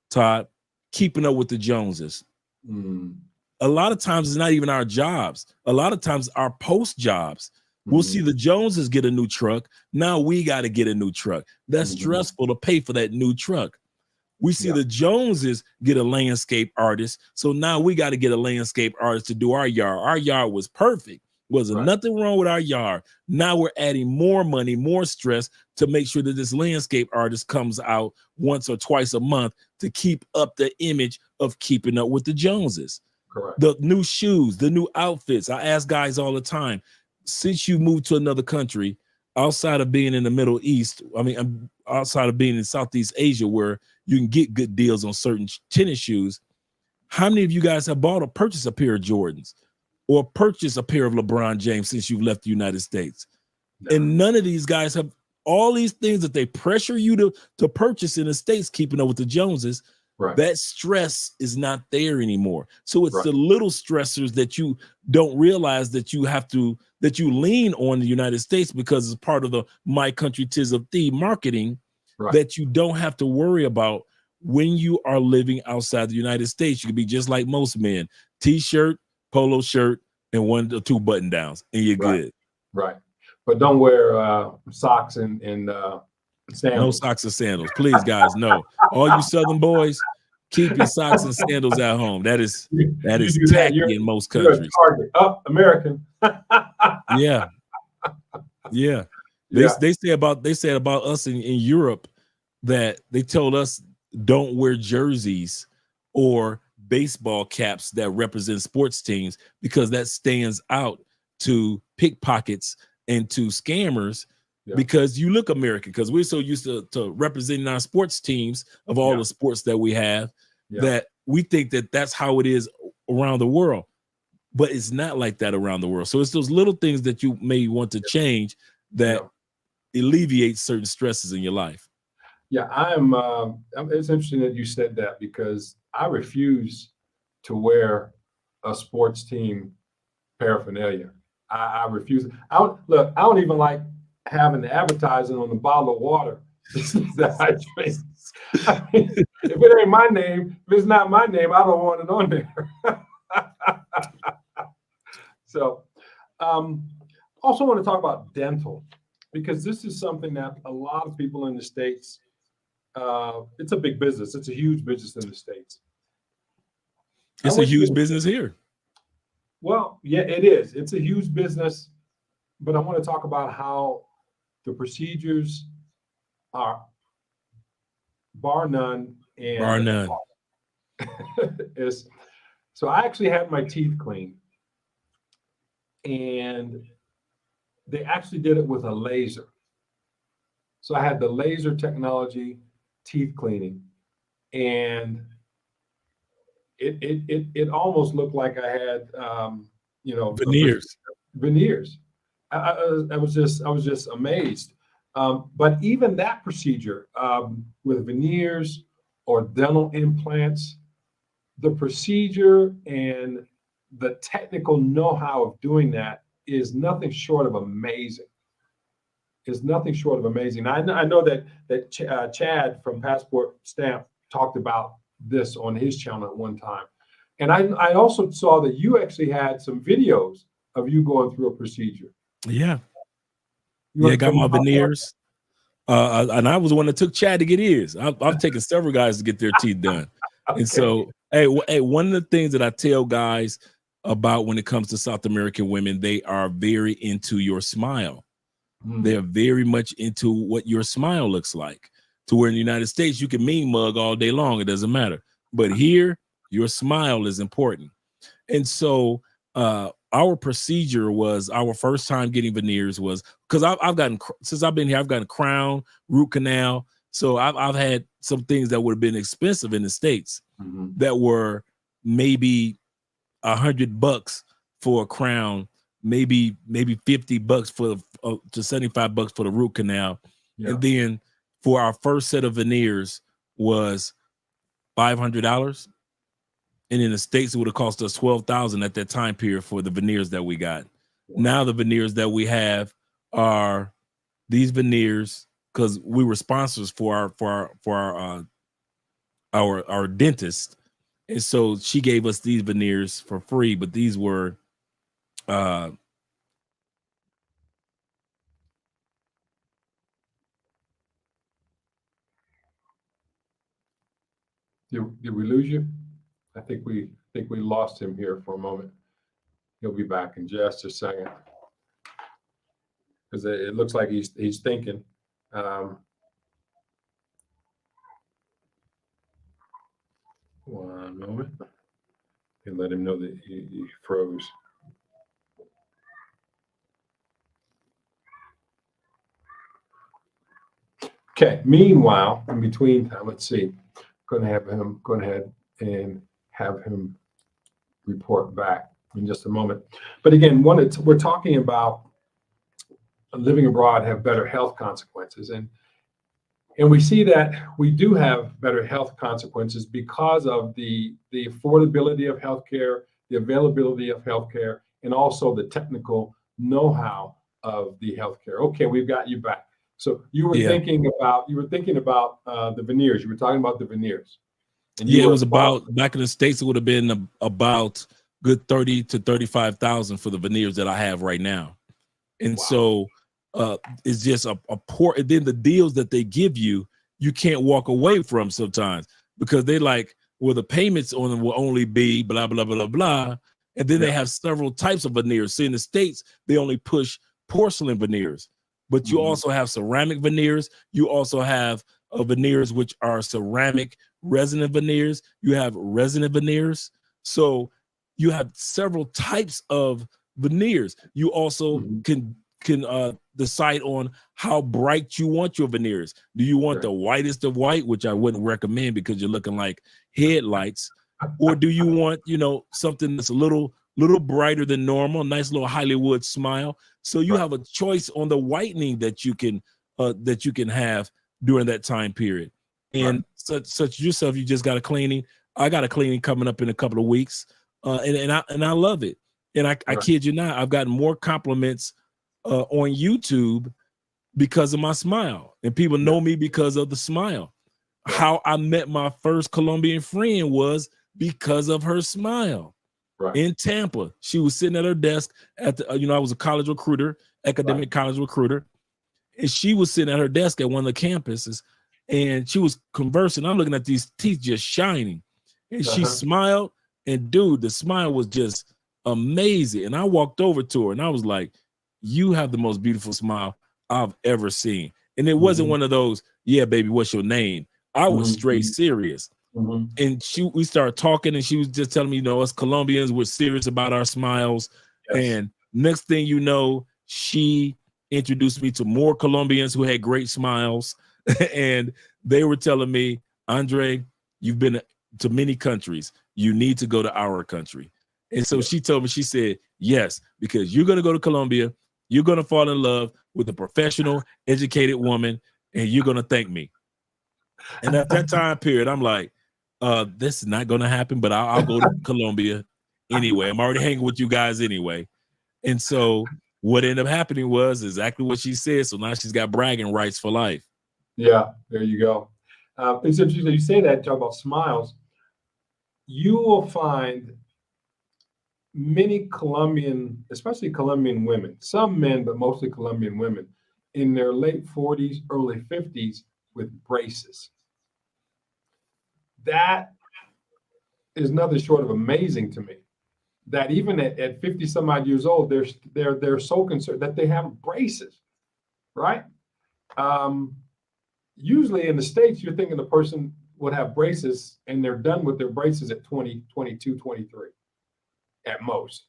Todd, keeping up with the Joneses. Mm. A lot of times it's not even our jobs. A lot of times our post jobs. We'll see the Joneses get a new truck. Now we got to get a new truck. That's stressful to pay for that new truck. We see the Joneses get a landscape artist. So now we got to get a landscape artist to do our yard. Our yard was perfect. Wasn't nothing wrong with our yard. Now we're adding more money, more stress to make sure that this landscape artist comes out once or twice a month to keep up the image of keeping up with the Joneses. Correct. The new shoes, the new outfits. I ask guys all the time, since you moved to another country, outside of being in the Middle East, I mean, outside of being in Southeast Asia, where you can get good deals on certain tennis shoes, how many of you guys have bought or purchased a pair of Jordans or purchased a pair of LeBron James since you've left the United States? No. And none of these guys have all these things that they pressure you to purchase in the States, keeping up with the Joneses. Right. That stress is not there anymore. So it's the little stressors that you don't realize that you have to, that you lean on the United States because it's part of the my country 'tis of thee marketing that you don't have to worry about when you are living outside the United States. You can be just like most men, t-shirt, polo shirt, and 1 or 2 button downs, and you're good. Right. But don't wear socks and sandals. No socks and sandals. Please, guys, no. All you Southern boys, keep your socks and sandals at home. That is tacky in most countries. American. Yeah. They say about us in Europe that they told us don't wear jerseys or baseball caps that represent sports teams because that stands out to pickpockets and to scammers. Because you look American, because we're so used to representing our sports teams of all the sports that we have that we think that that's how it is around the world. But it's not like that around the world. So it's those little things that you may want to change that alleviate certain stresses in your life. Yeah, it's interesting that you said that because I refuse to wear a sports team paraphernalia. I refuse. I don't even like having the advertising on the bottle of water that I drink. I mean, if it ain't my name, if it's not my name, I don't want it on there. So, also want to talk about dental, because this is something that a lot of people in the States, it's a big business. It's a huge business in the States. It's a huge business here. Well, yeah, it is. It's a huge business, but I want to talk about how the procedures are bar none. So I actually had my teeth cleaned, and they actually did it with a laser. So I had the laser technology teeth cleaning, and it almost looked like I had veneers. I was just amazed. But even that procedure with veneers or dental implants, the procedure and the technical know-how of doing that is nothing short of amazing. Is nothing short of amazing. I know that Chad from Passport Stamp talked about this on his channel at one time, and I also saw that you actually had some videos of you going through a procedure. Yeah, I got my veneers, and I was the one that took Chad to get his. I've taken several guys to get their teeth done, and so hey, one of the things that I tell guys about when it comes to South American women, they are very into your smile. They're very much into what your smile looks like. To where in the United States, you can mean mug all day long. It doesn't matter. But here, your smile is important. And so our procedure was, our first time getting veneers was, because I've gotten, since I've been here, I've gotten crown, root canal. So I've had some things that would have been expensive in the States that were maybe $100 for a crown, maybe $50 for to $75 for the root canal, and then for our first set of veneers was $500. And in the States, it would have cost us $12,000 at that time period for the veneers that we got. Now the veneers that we have are these veneers because we were sponsors for our dentist, and so she gave us these veneers for free. But these were Did we lose you? I think we lost him here for a moment. He'll be back in just a second because it looks like he's thinking. One moment, and let him know that he froze. Okay. Meanwhile, in between time, let's see. Going to have him go ahead and have him report back in just a moment. But again, we're talking about living abroad have better health consequences, and we see that we do have better health consequences because of the affordability of healthcare, the availability of healthcare, and also the technical know-how of the healthcare. Okay, we've got you back. So you were thinking about the veneers. You were talking about the veneers. And it was about back in the States. It would have been about good 30 to 35,000 for the veneers that I have right now. And so it's just a poor. And then the deals that they give you, you can't walk away from sometimes because they like, well, the payments on them will only be blah blah blah blah, and then they have several types of veneers. So in the States, they only push porcelain veneers. But you also have ceramic veneers. You also have veneers which are ceramic resonant veneers. You have resonant veneers. So you have several types of veneers. You also can decide on how bright you want your veneers. Do you want the whitest of white, which I wouldn't recommend because you're looking like headlights, or do you want, something that's a little brighter than normal, nice little Hollywood smile? So you have a choice on the whitening that you can have during that time period. And such yourself, you just got a cleaning. I got a cleaning coming up in a couple of weeks, and I love it. And I kid you not, I've gotten more compliments on YouTube because of my smile, and people know me because of the smile. How I met my first Colombian friend was because of her smile. In Tampa, she was sitting at her desk at the, I was a college recruiter, academic college recruiter, and she was sitting at her desk at one of the campuses, and she was conversing. I'm looking at these teeth just shining, and she smiled, and dude, the smile was just amazing. And I walked over to her, and I was like, "You have the most beautiful smile I've ever seen." And it wasn't one of those, "Yeah, baby, what's your name?" I was straight serious. And we started talking, and she was just telling me, us Colombians, we're serious about our smiles. And next thing you know, she introduced me to more Colombians who had great smiles. And they were telling me, "Andre, you've been to many countries. You need to go to our country." And so she told me, she said, "Yes, because you're going to go to Colombia. You're going to fall in love with a professional, educated woman, and you're going to thank me." And at that time period, I'm like, this is not going to happen, but I'll go to Colombia anyway. I'm already hanging with you guys anyway. And so what ended up happening was exactly what she said. So now she's got bragging rights for life. Yeah, there you go. It's interesting you say that, talk about smiles. You will find many Colombian, especially Colombian women, some men, but mostly Colombian women, in their late 40s, early 50s with braces. That is nothing short of amazing to me. That even at 50 some odd years old, they're so concerned that they have braces, right? Usually in the States, you're thinking the person would have braces and they're done with their braces at 20, 22, 23 at most.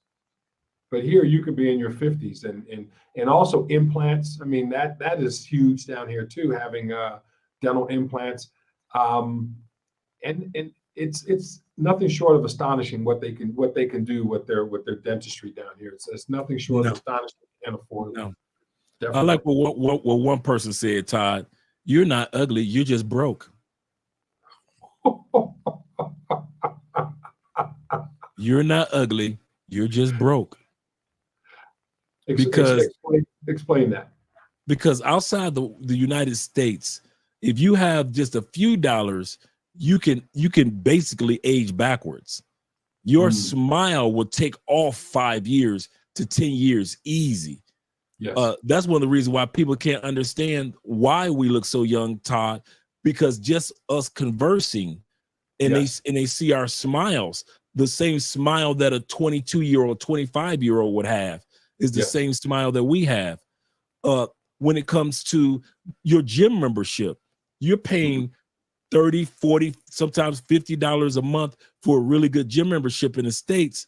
But here you could be in your 50s and also implants. I mean, that is huge down here too, having dental implants. And it's nothing short of astonishing what they can do with their dentistry down here. It's nothing short of astonishing and affordable. No. I like what one person said, Todd. "You're not ugly, you're just broke." You're not ugly. You're just broke. Explain that. Because outside the United States, if you have just a few dollars, you can basically age backwards. Your smile will take off 5 years to 10 years easy. Yes. That's one of the reasons why people can't understand why we look so young, Todd, because just us conversing and they see our smiles, the same smile that a 22-year-old, 25-year-old would have is the same smile that we have. When it comes to your gym membership, you're paying 30, 40, sometimes $50 a month for a really good gym membership in the States.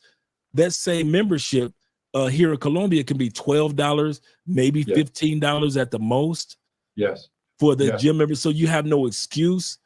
That same membership here in Colombia can be $12, maybe $15 at the most. Yes. For the gym member. So you have no excuse,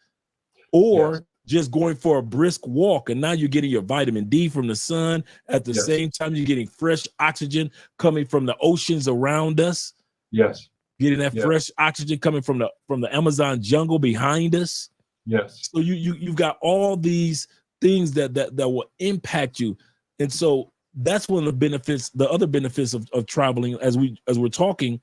or just going for a brisk walk. And now you're getting your vitamin D from the sun. At the same time, you're getting fresh oxygen coming from the oceans around us. Yes. Getting that fresh oxygen coming from the Amazon jungle behind us. Yes. So you've got all these things that will impact you. And so that's one of the benefits, the other benefits of traveling as we're talking,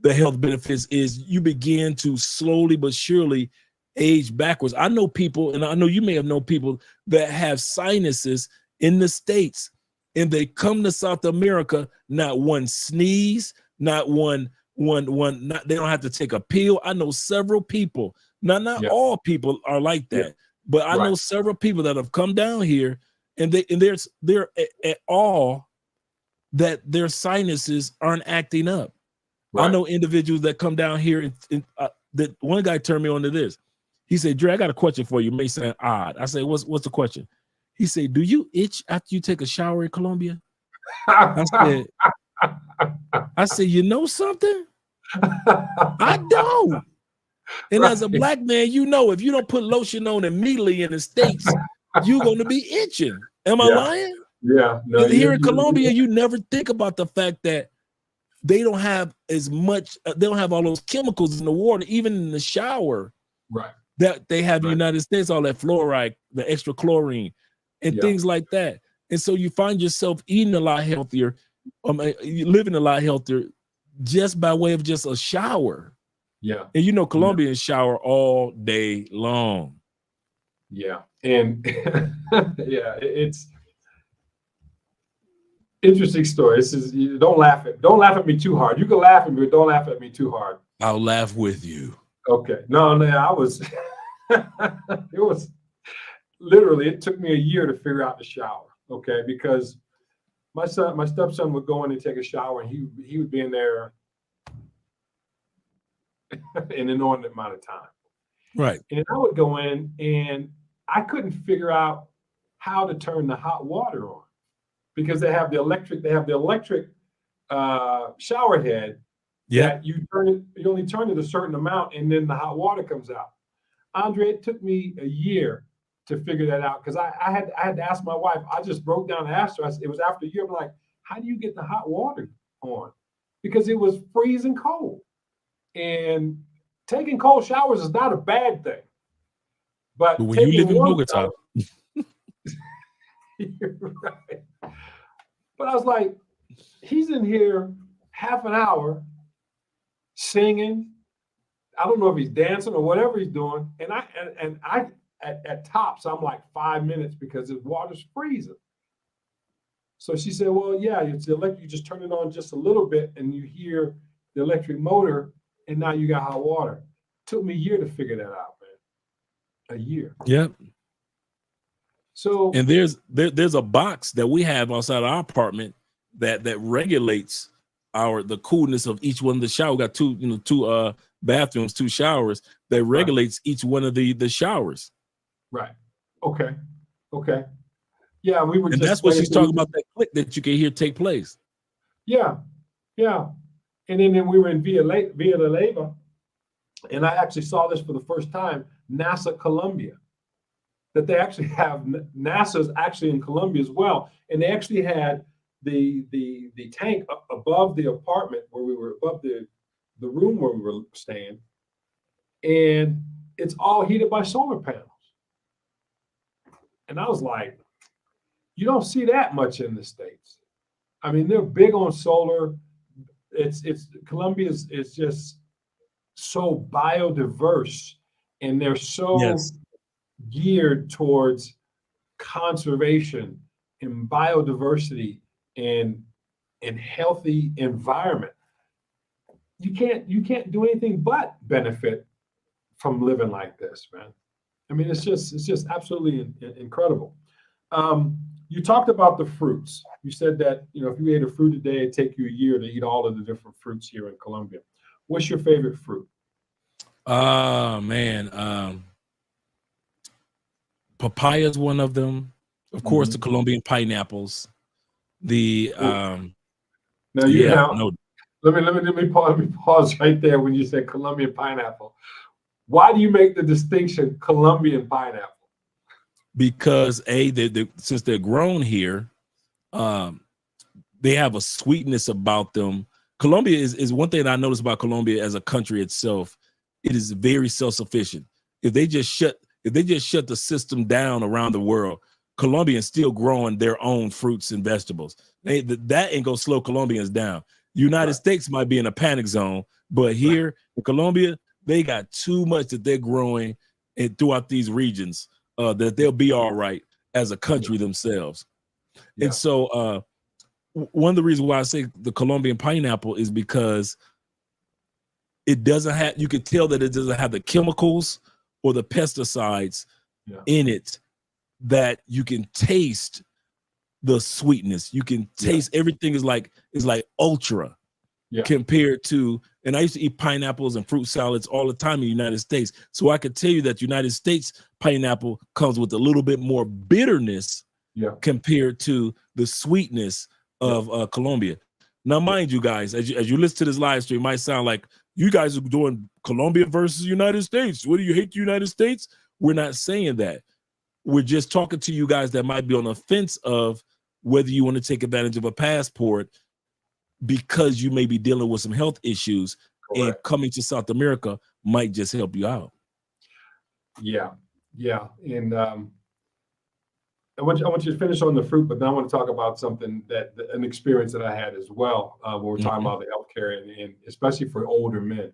the health benefits is you begin to slowly but surely age backwards. I know people, and I know you may have known people that have sinuses in the States, and they come to South America, not one sneeze, not one, they don't have to take a pill. I know several people, not all people are like that, but I know several people that have come down here and they're at all that their sinuses aren't acting up. I know individuals that come down here and that one guy turned me on to this. He said, Dre, I got a question for you. It may sound odd. I say, what's the question? He said, do you itch after you take a shower in Colombia? I said, you know something? I don't. And as a black man, you know, if you don't put lotion on immediately in the States, you're going to be itching. Am I lying? Yeah. No, here in Colombia, you never think about the fact that they don't have as much, they don't have all those chemicals in the water, even in the shower, that they have in the United States, all that fluoride, the extra chlorine and things like that. And so you find yourself eating a lot healthier, living a lot healthier just by way of just a shower. Yeah. And you know, Colombians shower all day long. Yeah. And it's interesting story. This is, don't laugh at me too hard. You can laugh at me, but don't laugh at me too hard. I'll laugh with you. Okay. No, I was it was literally, it took me a year to figure out the shower. Okay, because my stepson would go in and take a shower, and he would be in there an inordinate amount of time. Right. And I would go in and I couldn't figure out how to turn the hot water on, because they have the electric shower head. Yeah. You only turn it a certain amount and then the hot water comes out. Andre, it took me a year to figure that out, because I had to ask my wife. I just broke down and asked her. It was after a year. I'm like, how do you get the hot water on? Because it was freezing cold. And taking cold showers is not a bad thing. But when you live in Bogota, you're right. But I was like, he's in here half an hour singing. I don't know if he's dancing or whatever he's doing. And I at tops, I'm like 5 minutes because the water's freezing. So she said, well, yeah, it's the electric. You just turn it on just a little bit and you hear the electric motor, and now you got hot water. Took me a year to figure that out, man. A year. Yep. So, and there's a box that we have outside our apartment that regulates the coolness of each one of the showers. We got two bathrooms, 2 showers that regulates each one of the showers. Right. Okay. Yeah, we were. And that's what she's talking about, that click that you can hear take place. Yeah. And then we were in Villa Leyva, and I actually saw this for the first time. NASA Colombia, that they actually have NASA's actually in Colombia as well, and they actually had the tank above the apartment where we were, above the room where we were staying, and it's all heated by solar panels. And I was like, You don't see that much in the States. I mean, they're big on solar. It's Colombia is just so biodiverse, and they're so Yes. geared towards conservation and biodiversity and healthy environment. You can't do anything but benefit from living like this, man. I mean, it's just absolutely incredible. You talked about the fruits. You said that, if you ate a fruit a day, it'd take you a year to eat all of the different fruits here in Colombia. What's your favorite fruit? Man, papaya is one of them. Of course, the Mhm. Colombian pineapples. The Ooh. yeah, Now, no, let me pause right there when you said Colombian pineapple. Why do you make the distinction Colombian pineapple? because since they're grown here, um, they have a sweetness about them. Colombia is one thing I noticed about Colombia as a country itself. It is very self-sufficient. If they just shut the system down around the world, Colombians still growing their own fruits and vegetables. That ain't gonna slow Colombians down. United Right. States might be in a panic zone, but here in Colombia, they got too much that they're growing and throughout these regions that they'll be all right as a country themselves. And Yeah. so one of the reasons why I say the Colombian pineapple is because it doesn't have, you can tell that it doesn't have the chemicals or the pesticides Yeah. in it that you can taste the sweetness. You can taste everything is like ultra Yeah. compared to, and I used to eat pineapples and fruit salads all the time in the United States. So I could tell you that United States pineapple comes with a little bit more bitterness Yeah. compared to the sweetness of Colombia. Now, mind you guys, as you listen to this live stream, it might sound like you guys are doing Colombia versus United States. What, do you hate the United States? We're not saying that. We're just talking to you guys that might be on the fence of whether you want to take advantage of a passport because you may be dealing with some health issues, and Correct. coming to South America might just help you out. Yeah. Yeah. And I want you to finish on the fruit, but then I want to talk about something an experience that I had as well when we're talking about the healthcare and especially for older men.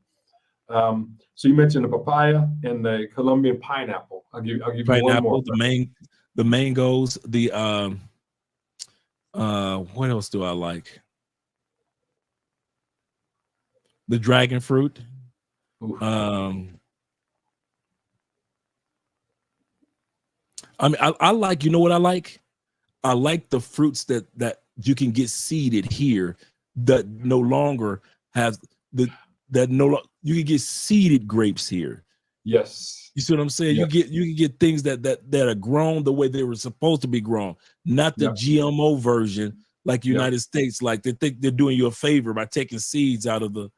So you mentioned the papaya and the Colombian pineapple. I'll give you one more. Pineapple, the mangoes, the what else do I like? The dragon fruit. Oof. I mean, I like, you know what I like? I like the fruits that you can get seeded here that no longer have you can get seeded grapes here. Yes. You see what I'm saying? Yeah. You can get things that are grown the way they were supposed to be grown, not the Yeah. GMO version like Yeah. United States. Like they think they're doing you a favor by taking seeds out of the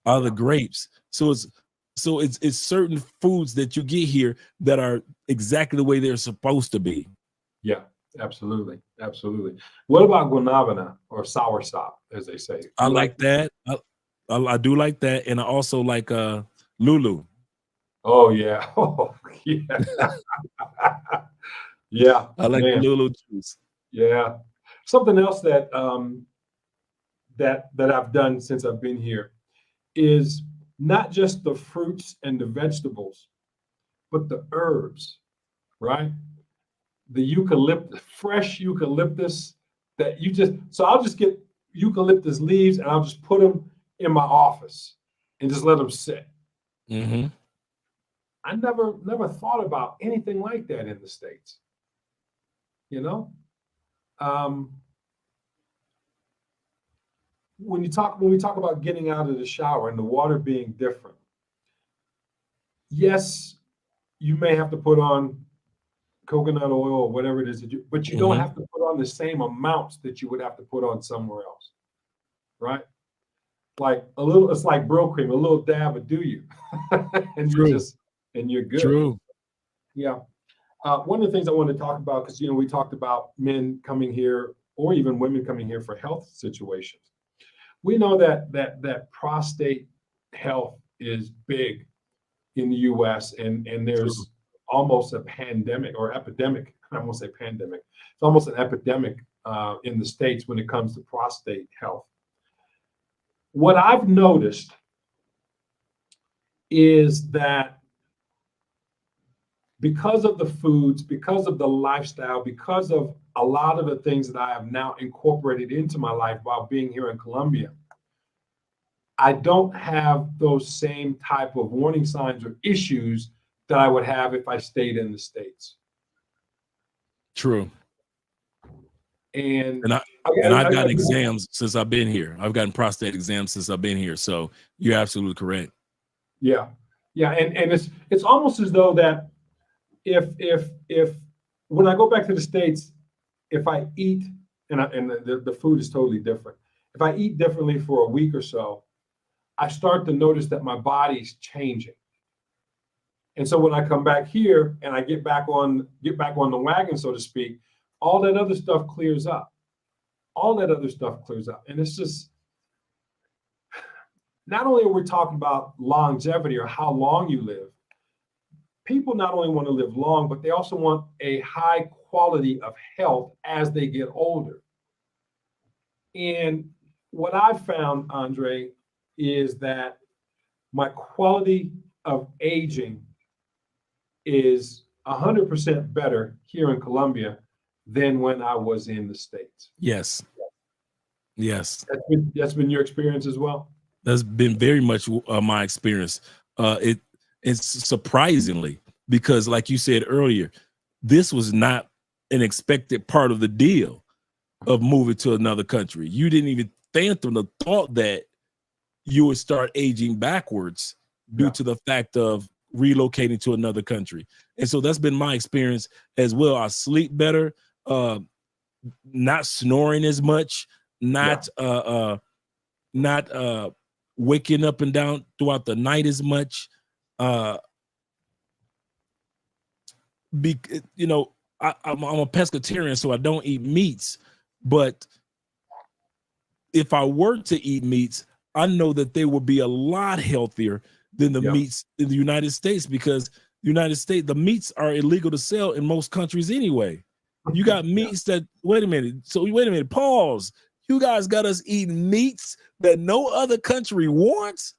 Yeah. grapes. So it's certain foods that you get here that are exactly the way they're supposed to be. Yeah. Absolutely. Absolutely. What about guanabana or soursop, as they say? Do I you like like? that. I do like that, and I also like Lulu. Oh yeah. Oh yeah. Yeah. I like the Man. Lulu juice. Yeah. Something else that I've done since I've been here is not just the fruits and the vegetables, but the herbs, right? The eucalyptus, fresh eucalyptus that so I'll just get eucalyptus leaves and I'll just put them in my office and just let them sit. Mm-hmm. I never thought about anything like that in the States, you know? Um, when we talk about getting out of the shower and the water being different, yes, you may have to put on coconut oil or whatever it is but you don't Mm-hmm. have to put on the same amounts that you would have to put on somewhere else, right? Like it's like Brill cream, a little dab would do you, and True. you're good. True. Yeah. One of the things I wanted to talk about, because we talked about men coming here or even women coming here for health situations. We know that prostate health is big in the U.S. and True. there's almost a pandemic or epidemic I won't say pandemic. It's almost an epidemic in the States when it comes to prostate health. What I've noticed is that because of the foods, because of the lifestyle, because of a lot of the things that I have now incorporated into my life while being here in Colombia, I don't have those same type of warning signs or issues that I would have if I stayed in the States. True. And I've gotten exams since I've been here. I've gotten prostate exams since I've been here. So you're absolutely correct. Yeah. And it's almost as though that if when I go back to the States, if I eat and the food is totally different. If I eat differently for a week or so, I start to notice that my body's changing. And so when I come back here and I get back on the wagon, so to speak, all that other stuff clears up. All that other stuff clears up. And it's just, not only are we talking about longevity or how long you live, people not only want to live long, but they also want a high quality of health as they get older. And what I've found, Andre, is that my quality of aging is 100% better here in Colombia than when I was in the States. Yes. Yes. That's been your experience as well? That's been very much my experience. It's surprisingly, because like you said earlier, this was not an expected part of the deal of moving to another country. You didn't even fathom the thought that you would start aging backwards due to the fact of relocating to another country. And so that's been my experience as well. I sleep better, not snoring as much, not waking up and down throughout the night as much. I'm a pescatarian, so I don't eat meats. But if I were to eat meats, I know that they would be a lot healthier than the meats in the United States, because the United States, the meats are illegal to sell in most countries anyway. You got meats that, wait a minute, pause. You guys got us eating meats that no other country wants.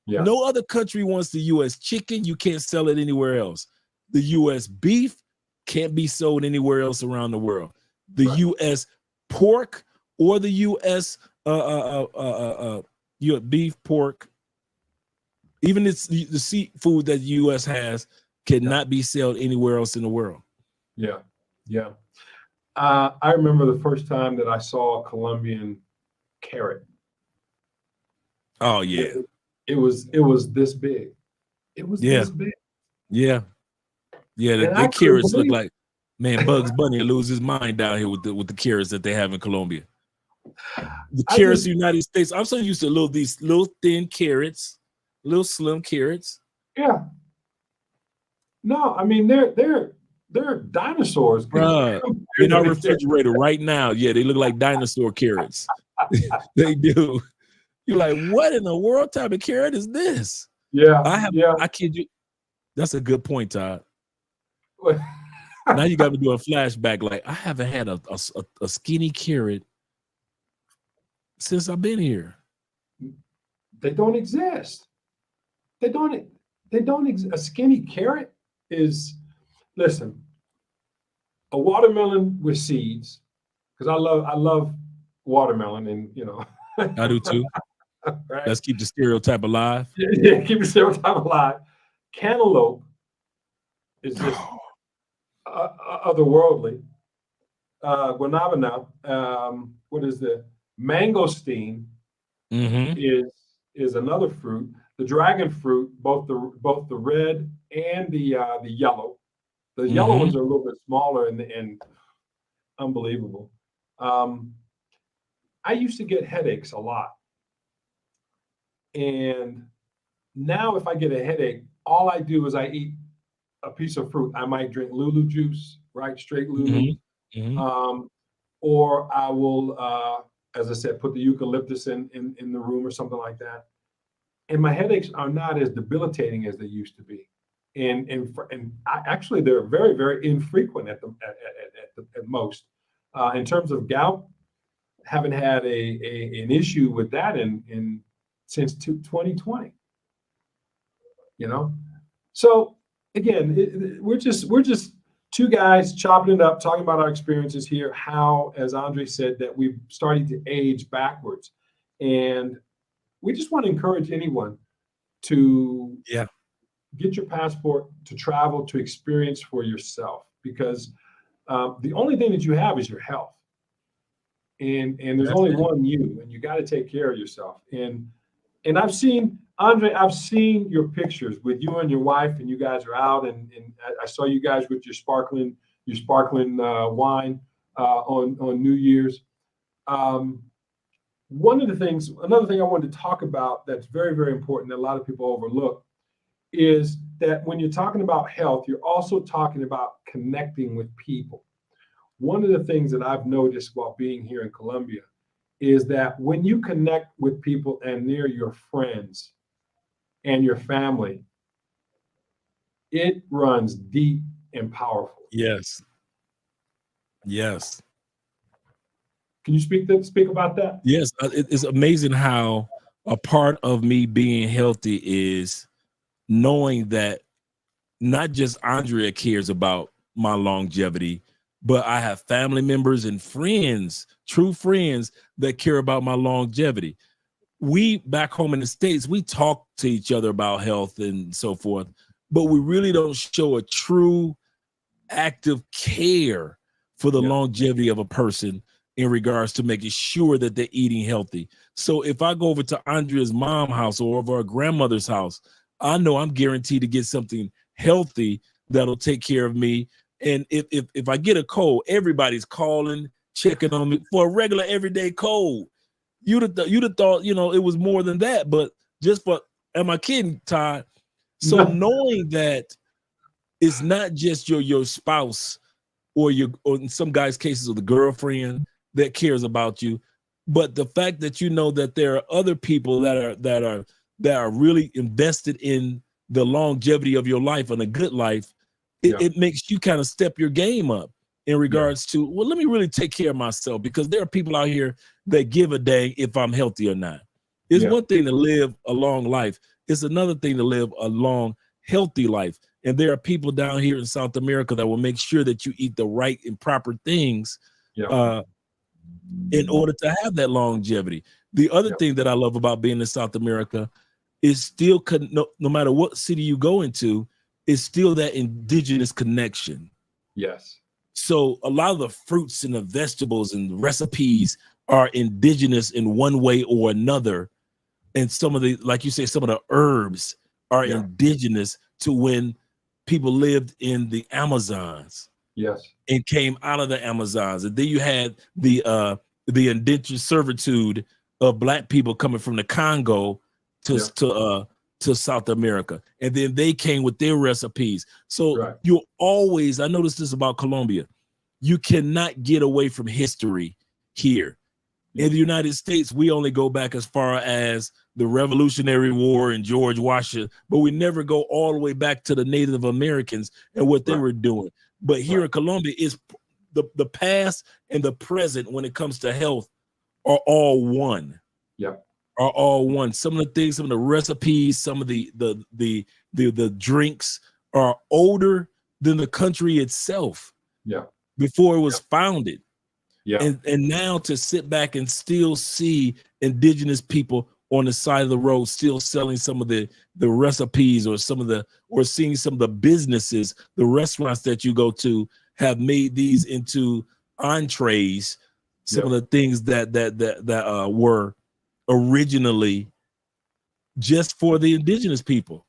Yeah. No other country wants the U.S. chicken. You can't sell it anywhere else. The U.S. beef can't be sold anywhere else around the world. The U.S. pork or the U.S. Beef, pork, even the seafood that the U.S. has cannot be sold anywhere else in the world. Yeah. I remember the first time that I saw a Colombian carrot. Oh yeah. It was this big. It was this big. Yeah. The carrots look like, man, Bugs Bunny will lose his mind down here with the carrots that they have in Colombia. The carrots in the United States, I'm so used to these little thin carrots, little slim carrots. Yeah. No, I mean they're dinosaurs. In our refrigerator right now, they look like dinosaur carrots. They do. You're like, what in the world type of carrot is this? Yeah. I kid you. That's a good point, Todd. Now you got me doing a flashback. Like, I haven't had a skinny carrot since I've been here. They don't exist. They don't exist. A skinny carrot is, listen, a watermelon with seeds, because I love watermelon, and I do too. Right? Let's keep the stereotype alive. Yeah, keep the stereotype alive. Cantaloupe is just otherworldly. Guanabana, what is the mangosteen? Is another fruit. The dragon fruit, both the red and the yellow. The yellow ones are a little bit smaller and unbelievable. I used to get headaches a lot. And now if I get a headache, all I do is I eat a piece of fruit. I might drink Lulu juice, right? Straight Lulu. Or I will, as I said, put the eucalyptus in the room or something like that. And my headaches are not as debilitating as they used to be. Actually they're very, very infrequent at most. In terms of gout, haven't had an issue with that since 2020. You know, so again, we're just two guys chopping it up, talking about our experiences here. How, as Andre said, that we've started to age backwards, and we just want to encourage anyone to get your passport, to travel, to experience for yourself, because the only thing that you have is your health, and there's only one you, and you got to take care of yourself. And I've seen, Andre, I've seen your pictures with you and your wife, and you guys are out, and I saw you guys with your sparkling wine on New Year's. Another thing I wanted to talk about that's very, very important that a lot of people overlook is that when you're talking about health, you're also talking about connecting with people. One of the things that I've noticed while being here in Colombia is that when you connect with people and they're your friends and your family, it runs deep and powerful. Yes. Yes. Can you speak about that? Yes. It's amazing how a part of me being healthy is knowing that not just Andrea cares about my longevity, but I have family members and friends, true friends, that care about my longevity. We back home in the States, we talk to each other about health and so forth, but we really don't show a true active care for the longevity of a person in regards to making sure that they're eating healthy. So if I go over to Andrea's mom's house or over her grandmother's house, I know I'm guaranteed to get something healthy that'll take care of me. And if I get a cold, everybody's calling, checking on me for a regular everyday cold. You'd have thought, it was more than that, but just for, am I kidding, Todd? So knowing that it's not just your spouse or in some guys' cases, or the girlfriend that cares about you, but the fact that you know that there are other people that are really invested in the longevity of your life and a good life, it makes you kind of step your game up in regards to, well, let me really take care of myself, because there are people out here that give a dang if I'm healthy or not. It's one thing to live a long life. It's another thing to live a long, healthy life. And there are people down here in South America that will make sure that you eat the right and proper things in order to have that longevity. The other thing that I love about being in South America is still, no matter what city you go into, is still that indigenous connection. Yes. So a lot of the fruits and the vegetables and the recipes are indigenous in one way or another. And some of the, like you say, some of the herbs are indigenous to when people lived in the Amazons. Yes. And came out of the Amazons. And then you had the indentured servitude of Black people coming from the Congo to South America. And then they came with their recipes. So you always, I noticed this about Colombia, you cannot get away from history here. In the United States, we only go back as far as the Revolutionary War and George Washington, but we never go all the way back to the Native Americans and what they were doing. But here in Colombia, is the past and the present when it comes to health are all one. Are all one. Some of the things, some of the recipes, some of the drinks are older than the country itself. Before it was founded. And now to sit back and still see indigenous people on the side of the road still selling some of the recipes or seeing some of the businesses, the restaurants that you go to have made these into entrees, some of the things that were originally just for the indigenous people.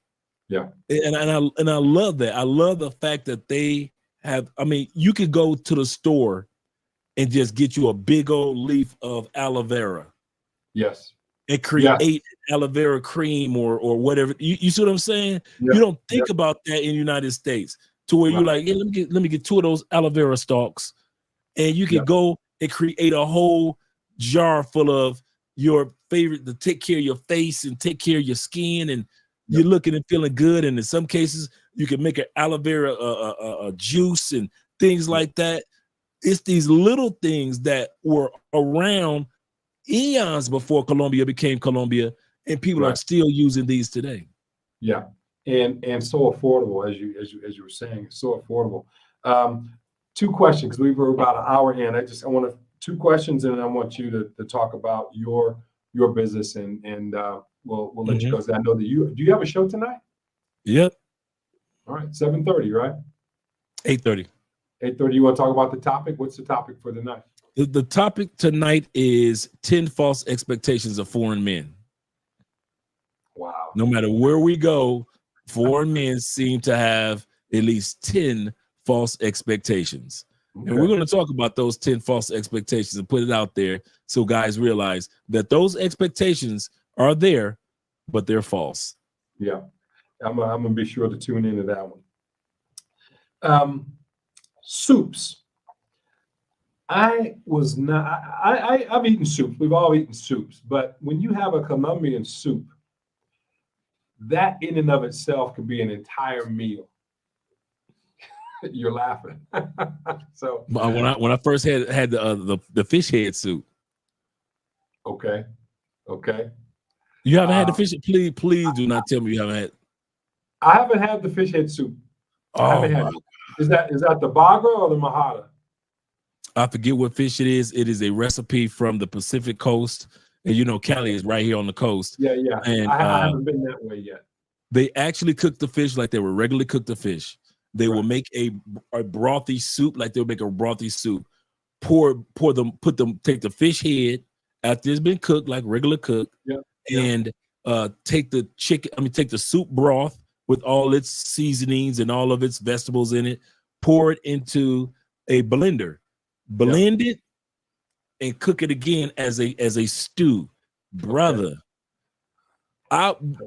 And I love that. I love the fact that they have, I mean, you could go to the store and just get you a big old leaf of aloe vera. And create aloe vera cream or whatever. You see what I'm saying? You don't think about that in the United States, to where you're like, hey, let me get 2 of those aloe vera stalks, and you can go and create a whole jar full of your favorite to take care of your face and take care of your skin, and you're looking and feeling good. And in some cases, You can make an aloe vera juice and things like that. It's these little things that were around eons before Colombia became Colombia, and people are still using these today. Yeah, and so affordable, as you were saying, so affordable. Two questions, because we were about an hour in. I want two questions, and I want you to talk about your business, and we'll let you go. 'Cause I know that do you have a show tonight? Yep. All right, 7:30, right? 8:30. 8:30. You want to talk about the topic? What's the topic for tonight? The topic tonight is 10 false expectations of foreign men. Wow. No matter where we go, foreign men seem to have at least 10 false expectations. Okay. And we're going to talk about those 10 false expectations and put it out there so guys realize that those expectations are there, but they're false. Yeah, I'm going to be sure to tune into that one. Soups. I've eaten soup. We've all eaten soups, but when you have a Colombian soup, that in and of itself could be an entire meal. You're laughing. So when I first had the fish head soup. Okay. You haven't had the fish? Please do not tell me you haven't had. I haven't had the fish head soup. Oh, I haven't had it. Is that the bagra or the mahada? I forget what fish it is. It is a recipe from the Pacific coast. And you know, Cali is right here on the coast. Yeah. And I haven't been that way yet. They actually cook the fish like they would regularly cook the fish. They will make a brothy soup, like they'll make a brothy soup. Take the fish head after it's been cooked, like regular cook, and take the soup broth with all its seasonings and all of its vegetables in it, pour it into a blender, blend it, and cook it again as a stew. Brother,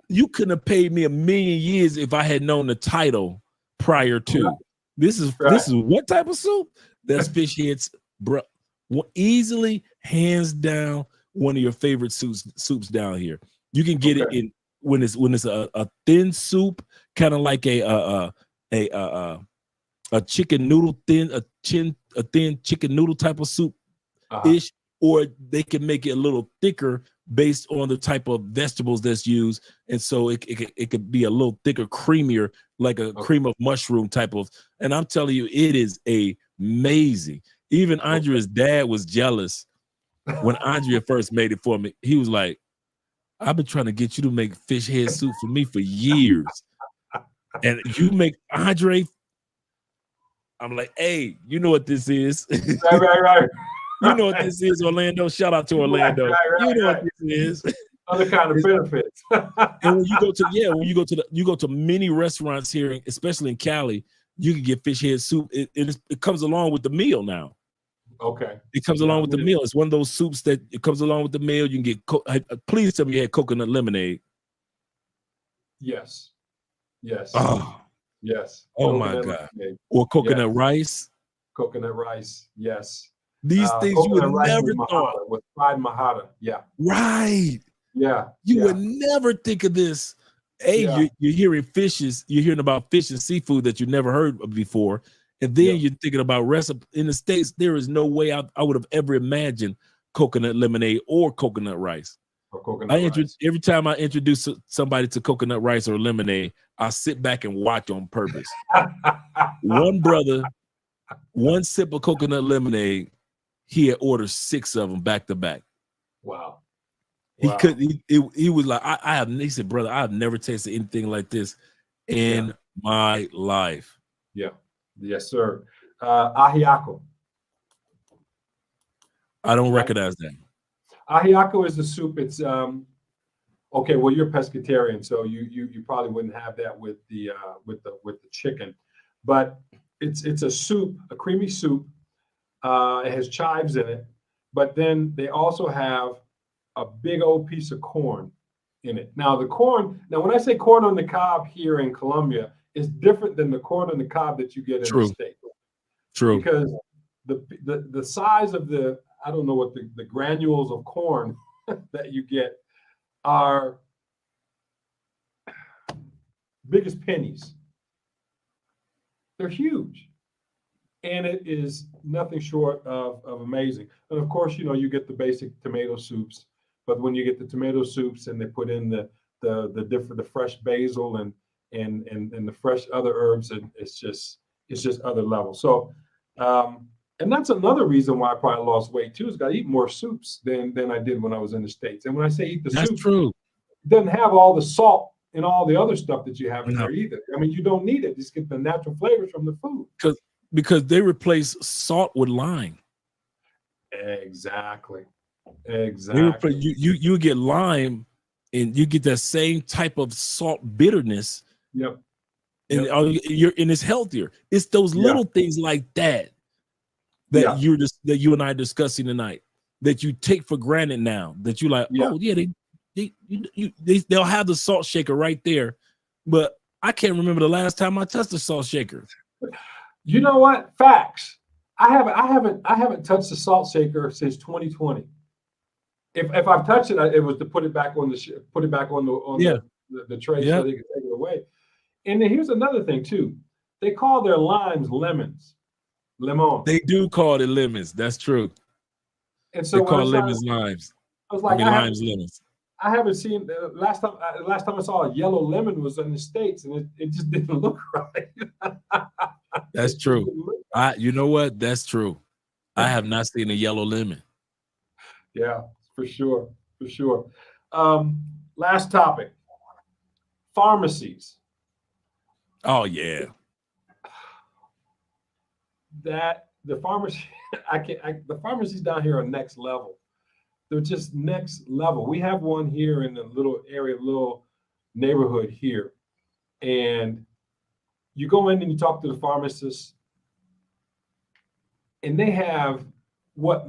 you couldn't have paid me $1 million years if I had known the title prior to. This is what type of soup? That's fish heads, bro. Easily, hands down, one of your favorite soups down here. You can get it in when it's a thin soup, kind of like a chicken noodle a thin chicken noodle type of soup ish, or they can make it a little thicker based on the type of vegetables that's used, and so it could be a little thicker, creamier, like a cream of mushroom type of. And I'm telling you, it is amazing. Even Andrea's dad was jealous when Andrea first made it for me. He was like, "I've been trying to get you to make fish head soup for me for years, and you make Andre." I'm like, "Hey, you know what this is?" Right. You know what this is, Orlando. Shout out to Orlando. You know what this is. Other kind of benefits. And when you go to many restaurants here, especially in Cali, you can get fish head soup. It comes along with the meal now. Okay. It comes along with the meal. It's one of those soups that it comes along with the meal. You can get. Please tell me you had coconut lemonade. Yes. Oh. Yes. Oh my God. Or coconut rice. Coconut rice. Yes. These things you would never thought. With fried mahada. Yeah. Right. Yeah. You would never think of this. You're hearing fishes. You're hearing about fish and seafood that you never heard of before. And then you're thinking about recipe. In the States, there is no way I would have ever imagined coconut lemonade or coconut rice. Or coconut rice. Every time I introduce somebody to coconut rice or lemonade, I sit back and watch on purpose. One brother, one sip of coconut lemonade, he had ordered 6 of them back to back. Wow. He was like, he said, brother, I've never tasted anything like this in my life. Yeah. Yes, sir. Ajiaco. I don't recognize that. Ajiaco is the soup. It's okay. Well, you're pescatarian, so you probably wouldn't have that with the chicken, but it's a soup, a creamy soup. It has chives in it, but then they also have a big old piece of corn in it. Now when I say corn on the cob here in Colombia, it's different than the corn on the cob that you get in the States. True. Because the size of I don't know what the granules of corn that you get are big as pennies. They're huge. And it is nothing short of amazing. And of course, you get the basic tomato soups, but when you get the tomato soups and they put in the fresh basil and the fresh other herbs, and it's just other levels. So and that's another reason why I probably lost weight too, is I eat more soups than I did when I was in the States. And when I say eat the That's soup, true. it doesn't have all the salt and all the other stuff that you have in No. there either. I mean, you don't need it. Just get the natural flavors from the food. Because they replace salt with lime. Exactly. They replace, you get lime, and you get that same type of salt bitterness. Yep. And it's healthier. It's those little things like that that you and I are discussing tonight, that you take for granted now, that you like, oh yeah, they'll have the salt shaker right there, but I can't remember the last time I touched a salt shaker. You know what? Facts. I haven't touched the salt shaker since 2020. If I've touched it, it was to put it back on the tray so they could take it away. And then here's another thing too. They call their limes lemons. Lemon. They do call it lemons. That's true. And so they call lemons limes. I was like, limes lemons. I haven't seen last time I saw a yellow lemon was in the States, and it just didn't look right. That's true. You know what? That's true. I have not seen a yellow lemon. Yeah, for sure. Last topic. Pharmacies. Oh yeah. The pharmacies down here are next level. They're just next level. We have one here in the little neighborhood here. And you go in and you talk to the pharmacist, and they have what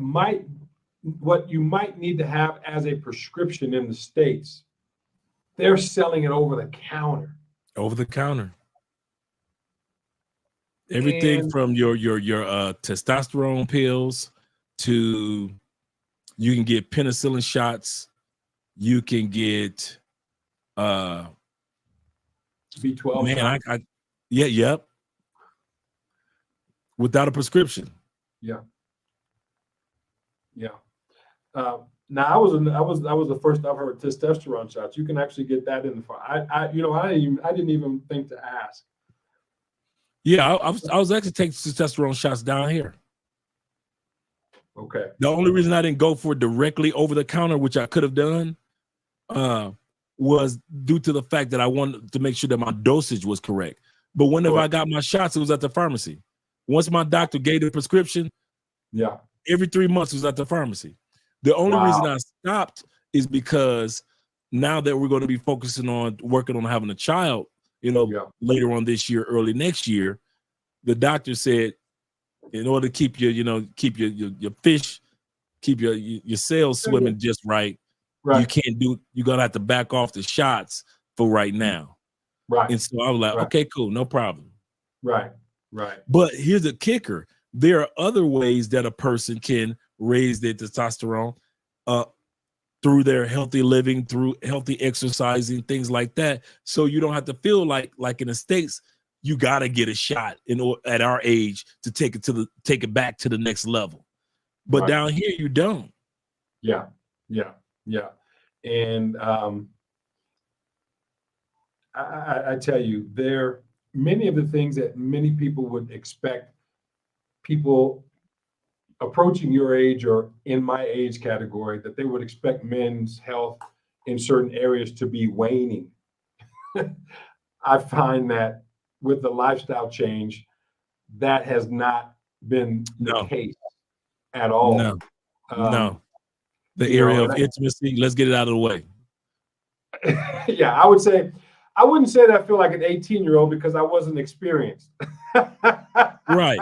you might need to have as a prescription in the States. They're selling it over the counter. Over the counter. Everything from your testosterone pills to, you can get penicillin shots, you can get B12. Man, yep. Without a prescription. Yeah. Now I was the first I've heard testosterone shots. You can actually get that in the farm. I didn't even think to ask. Yeah, I was actually taking testosterone shots down here. Okay. The only reason I didn't go for it directly over the counter, which I could have done, was due to the fact that I wanted to make sure that my dosage was correct. But whenever I got my shots, it was at the pharmacy. Once my doctor gave the prescription, every 3 months it was at the pharmacy. The only reason I stopped is because now that we're going to be focusing on working on having a child, later on this year, early next year, the doctor said, in order to keep your fish, keep your cells swimming just right, you're gonna have to back off the shots for right now. Right. And so I was like, okay, cool, no problem. Right. But here's the kicker. There are other ways that a person can raise their testosterone through their healthy living, through healthy exercising, things like that. So you don't have to feel like in the States, you got to get a shot at our age to take it back to the next level. But down here, you don't. Yeah. And I tell you, there many of the things that many people would expect people approaching your age or in my age category, that they would expect men's health in certain areas to be waning. I find that with the lifestyle change, that has not been the case at all. No. The area of intimacy, let's get it out of the way. Yeah, I wouldn't say that I feel like an 18-year-old because I wasn't experienced. Right.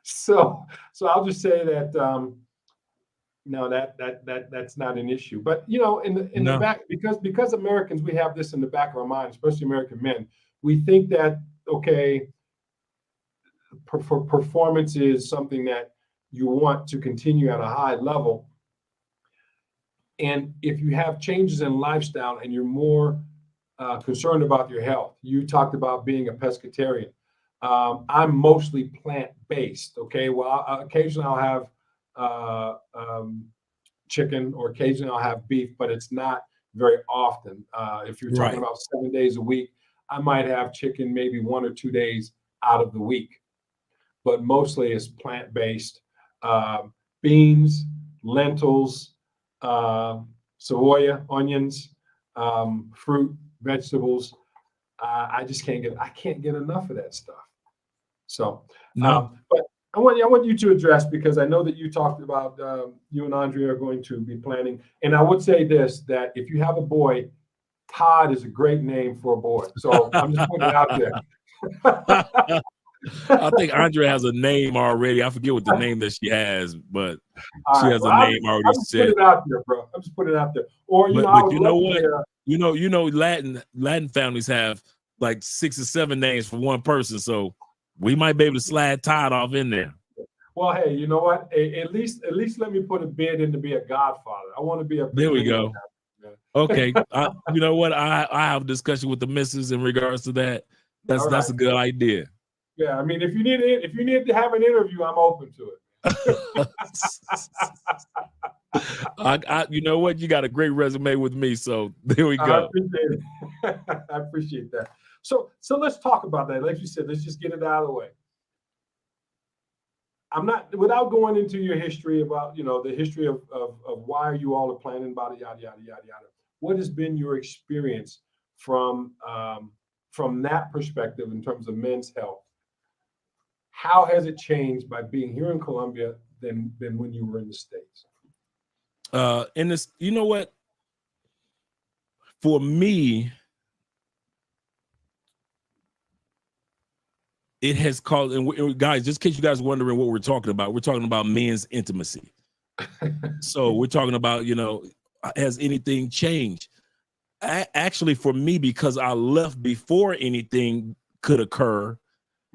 So I'll just say that no, that's not an issue. But in the back, because Americans, we have this in the back of our mind, especially American men, we think that performance is something that you want to continue at a high level. And if you have changes in lifestyle and you're more concerned about your health. You talked about being a pescatarian. I'm mostly plant-based. Okay, well, occasionally I'll have chicken, or occasionally I'll have beef, but it's not very often. If you're talking Right. about 7 days a week, I might have chicken maybe 1 or 2 days out of the week, but mostly it's plant-based. Beans, lentils, cebolla, onions, fruit, vegetables. I just can't get enough of that stuff. So, No. but I want you to address, because I know that you talked about you and Andrea are going to be planning. And I would say this, that if you have a boy, Todd is a great name for a boy. So I'm just putting it out there. I think Andrea has a name already. I forget what the name that she has, but All she right, has well, a name already I'm just set. putting it out there, bro. I'm just putting it out there. Or I But would you know love to what? hear. Latin families have like 6 or 7 names for one person, so we might be able to slide Todd off in there. Well, hey, you know what? At least let me put a bid in to be a godfather. I want to be a There we beginning of go. that. Okay, you know what? I have a discussion with the missus in regards to that. All That's right. a good idea. Yeah, I mean, if you need to have an interview, I'm open to it. You know what? You got a great resume with me, so there we I go. appreciate it. I appreciate that. So let's talk about that. Like you said, let's just get it out of the way. I'm not, without going into your history about, the history of why you all are planning about it, yada, yada, yada, yada. What has been your experience from that perspective in terms of men's health? How has it changed by being here in Colombia than when you were in the States? In this, you know what? For me, it has caused, and guys, just in case you guys are wondering what we're talking about men's intimacy. So we're talking about, has anything changed? Actually, for me, because I left before anything could occur,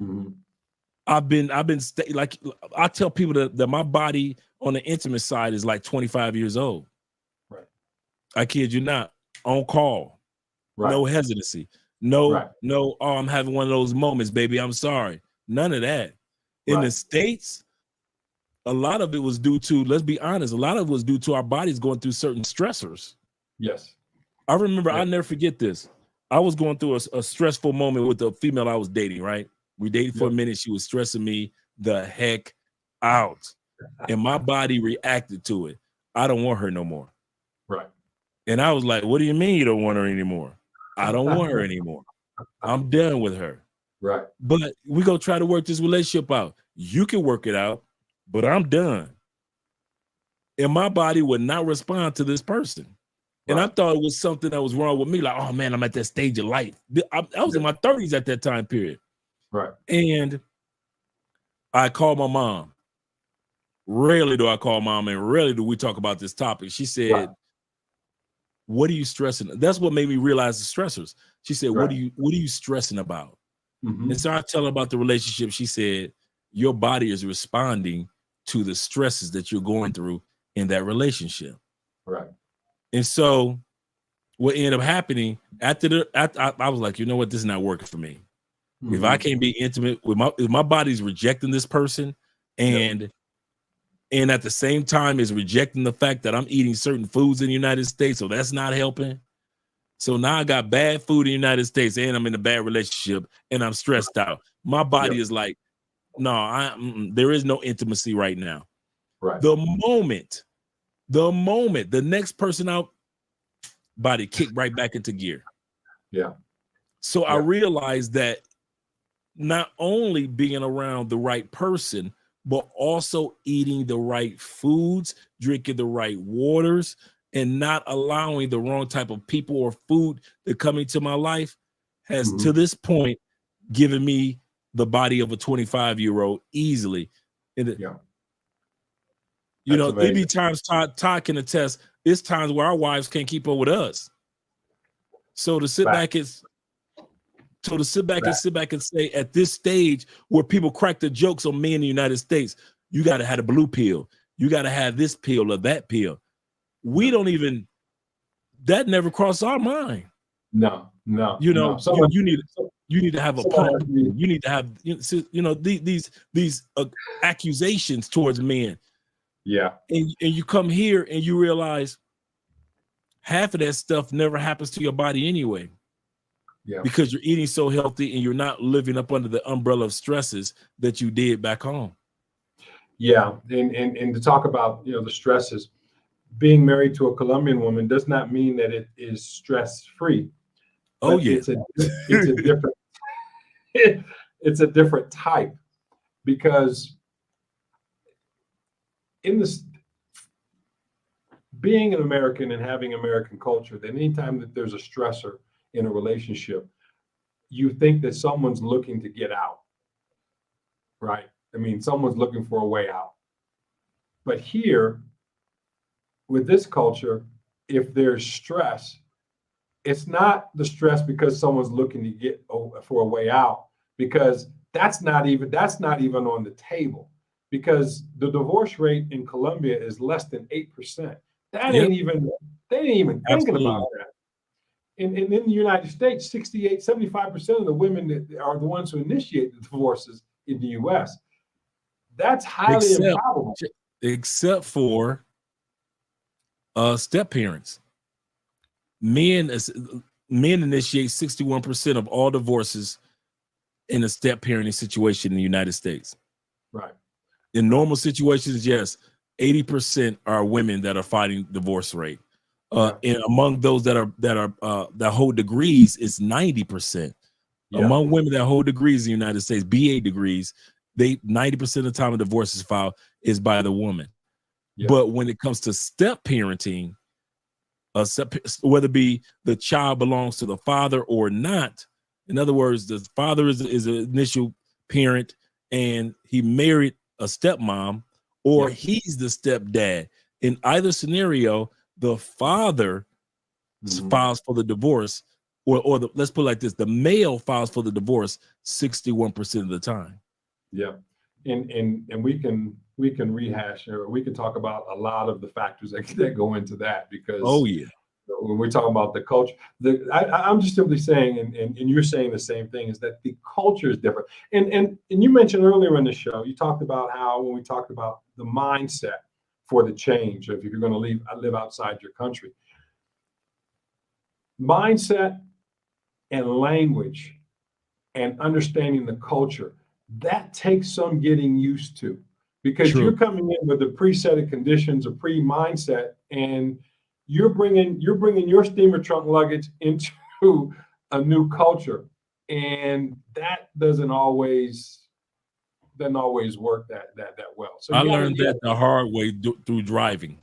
Mm-hmm. I've been like, I tell people that my body on the intimate side is like 25 years old. Right. I kid you not. On call. Right. No hesitancy. No, right. no, oh, I'm having one of those moments, baby. I'm sorry. None of that. In the States, a lot of it was due to, let's be honest, a lot of it was due to our bodies going through certain stressors. Yes. I remember, I'll never forget this. I was going through a stressful moment with the female I was dating, right? We dated for a minute. She was stressing me the heck out. And my body reacted to it. I don't want her no more. Right. And I was like, what do you mean you don't want her anymore? I don't want her anymore. I'm done with her. Right. But we go try to work this relationship out. You can work it out, but I'm done. And my body would not respond to this person. And I thought it was something that was wrong with me. Like, oh man, I'm at that stage of life. I was in my 30s at that time period. Right. And I called my mom. Rarely do I call mom, and rarely do we talk about this topic. She said, what are you stressing? That's what made me realize the stressors. She said, what are you stressing about? Mm-hmm. And so I tell her about the relationship. She said, your body is responding to the stresses that you're going through in that relationship. Right. And so what ended up happening after I was like, you know what, this is not working for me. Mm-hmm. If I can't be intimate with if my body's rejecting this person and at the same time is rejecting the fact that I'm eating certain foods in the United States, so that's not helping. So now I got bad food in the United States and I'm in a bad relationship and I'm stressed out. My body is like, no, there is no intimacy right now. Right. The moment the next person out, body kicked right back into gear. Yeah. So I realized that not only being around the right person, but also eating the right foods, drinking the right waters, and not allowing the wrong type of people or food to come into my life has to this point given me the body of a 25-year-old easily. And there'd be times Todd can attest, it's times where our wives can't keep up with us. So to sit back and say at this stage where people crack the jokes on me in the United States, you got to have a blue pill. You got to have this pill or that pill. We don't even, that never crossed our mind. No. No, You know, no. Someone, you need to have a someone pump. has to be, You need to have these accusations towards men, yeah, and you come here and you realize half of that stuff never happens to your body anyway, yeah, because you're eating so healthy and you're not living up under the umbrella of stresses that you did back home. yeah. And to talk about, the stresses, being married to a Colombian woman does not mean that it is stress free, Oh but yeah. it's a different it's a different type, because in this, being an American and having American culture, that anytime that there's a stressor in a relationship, you think that someone's looking to get out, right? I mean, someone's looking for a way out. But here, with this culture, if there's stress, it's not the stress because someone's looking to get for a way out, because that's not even on the table, because the divorce rate in Colombia is less than 8%. That Yep, ain't even they ain't even thinking about absolutely. that. In the United States, 75% of the women that are the ones who initiate the divorces in the US. That's highly Except improbable. except for step parents. Men men initiate 61% of all divorces in a step parenting situation in the United States. Right. In normal situations, yes, 80% are women that are fighting divorce rate. Yeah. And among those that hold degrees, it's 90%. Yeah. Among women that hold degrees in the United States, BA degrees, 90% of the time a divorce is filed is by the woman. Yeah. But when it comes to step parenting, whether it be the child belongs to the father or not, in other words, the father is an initial parent and he married a stepmom, or Yeah. he's the stepdad. In either scenario, the father Mhm. files for the divorce, or let's put it like this: the male files for the divorce 61% of the time. Yeah. And we can rehash, or we can talk about a lot of the factors that go into that, Oh because yeah, when we're talking about the culture, I'm just simply saying, and you're saying the same thing, is that the culture is different. And you mentioned earlier in the show, you talked about how, when we talked about the mindset for the change, if you're going to live outside your country, mindset and language and understanding the culture, that takes some getting used to, because you're true. coming in with a preset of conditions, a pre-mindset, and you're bringing your steamer trunk luggage into a new culture, and that doesn't always work that well. So I you got to, learned yeah. that the hard way through driving.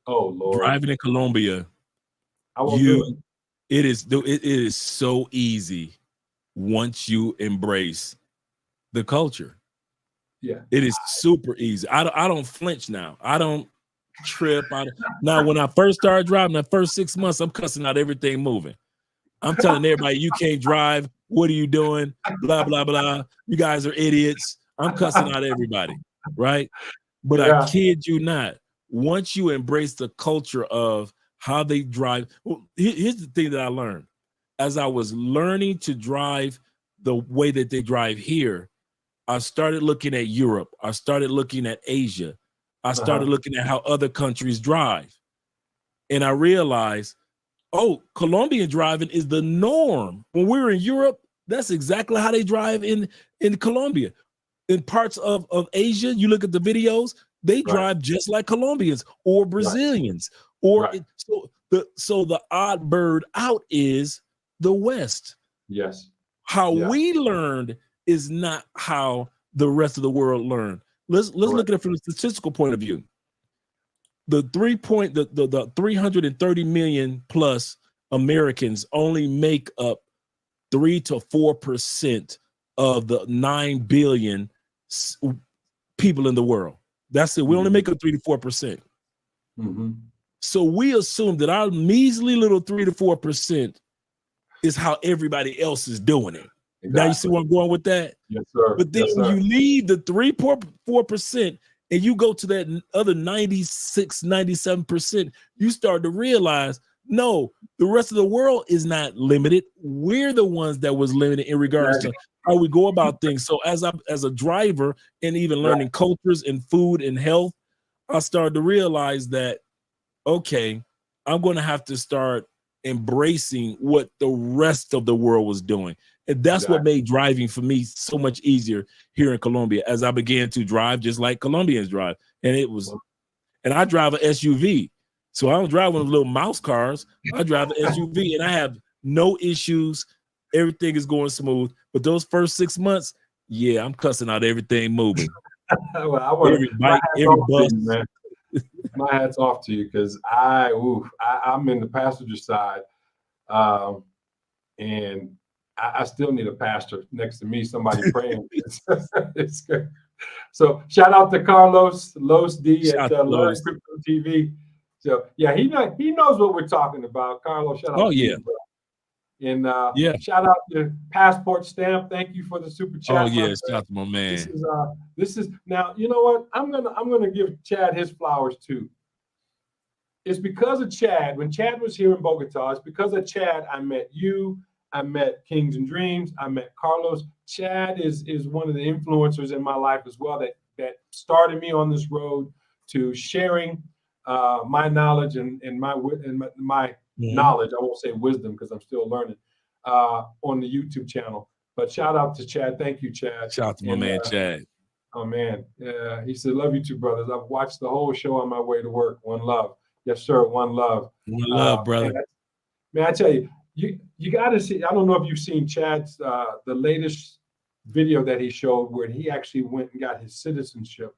Oh Lord, Driving in Colombia, I won't do it. it is so easy once you embrace the culture. Yeah, It is super easy. I don't flinch now. I don't trip. Now, when I first started driving, that first 6 months, I'm cussing out everything moving. I'm telling everybody, you can't drive. What are you doing? Blah, blah, blah. You guys are idiots. I'm cussing out everybody, right? But I yeah, kid you not, once you embrace the culture of how they drive, well, here's the thing that I learned. As I was learning to drive the way that they drive here, I started looking at Europe. I started looking at Asia. I started uh-huh. looking at how other countries drive. And I realized, oh, Colombian driving is the norm. When we were in Europe, that's exactly how they drive in Colombia. In parts of Asia, you look at the videos, they Right, drive just like Colombians or right, Brazilians. Or right. so the odd bird out is the West. Yes, How yeah, we learned is not how the rest of the world learned. Let's look correct. at it from a statistical point of view. The 330 million plus Americans only make up 3 to 4% of the 9 billion people in the world. That's it. We only Mhm, make up 3 to 4%. mhm. So we assume that our measly little 3 to 4% is how everybody else is doing it. Now you see Exactly. where I'm going with that? Yes, sir. But then Yes, when sir. you leave the 3-4% and you go to that other 96, 97%, you start to realize No, the rest of the world is not limited. We're the ones that was limited in regards to how we go about things. So as a driver and even learning cultures and food and health, I started to realize that, okay, I'm going to have to start embracing what the rest of the world was doing. And that's what made driving for me so much easier here in Colombia as I began to drive just like Colombians drive. And I drive an SUV. So I don't drive one of those little mouse cars. I drive an SUV and I have no issues. Everything is going smooth. But those first 6 months, yeah, I'm cussing out everything moving. Well, every bike, every bus. Man. My hat's off to you because I'm in the passenger side, and I still need a pastor next to me, somebody praying. It's good. So shout out to Carlos Los D at Learn Crypto TV. So yeah, he knows what we're talking about. Carlos, shout out to you, bro. And shout out to Passport Stamp. Thank you for the super chat. Oh yeah, shout out to my man. This is now, you know what? I'm gonna give Chad his flowers too. It's because of Chad. When Chad was here in Bogota, it's because of Chad I met you. I met Kings and Dreams. I met Carlos. Chad is one of the influencers in my life as well that started me on this road to sharing my knowledge and my knowledge. I won't say wisdom because I'm still learning on the YouTube channel. But shout out to Chad. Thank you, Chad. Shout out to my man, Chad. Oh man, he said, "Love you too, brothers. I've watched the whole show on my way to work. One love, yes sir. One love, brother." Man, I tell you, you got to see. I don't know if you've seen Chad's the latest video that he showed where he actually went and got his citizenship.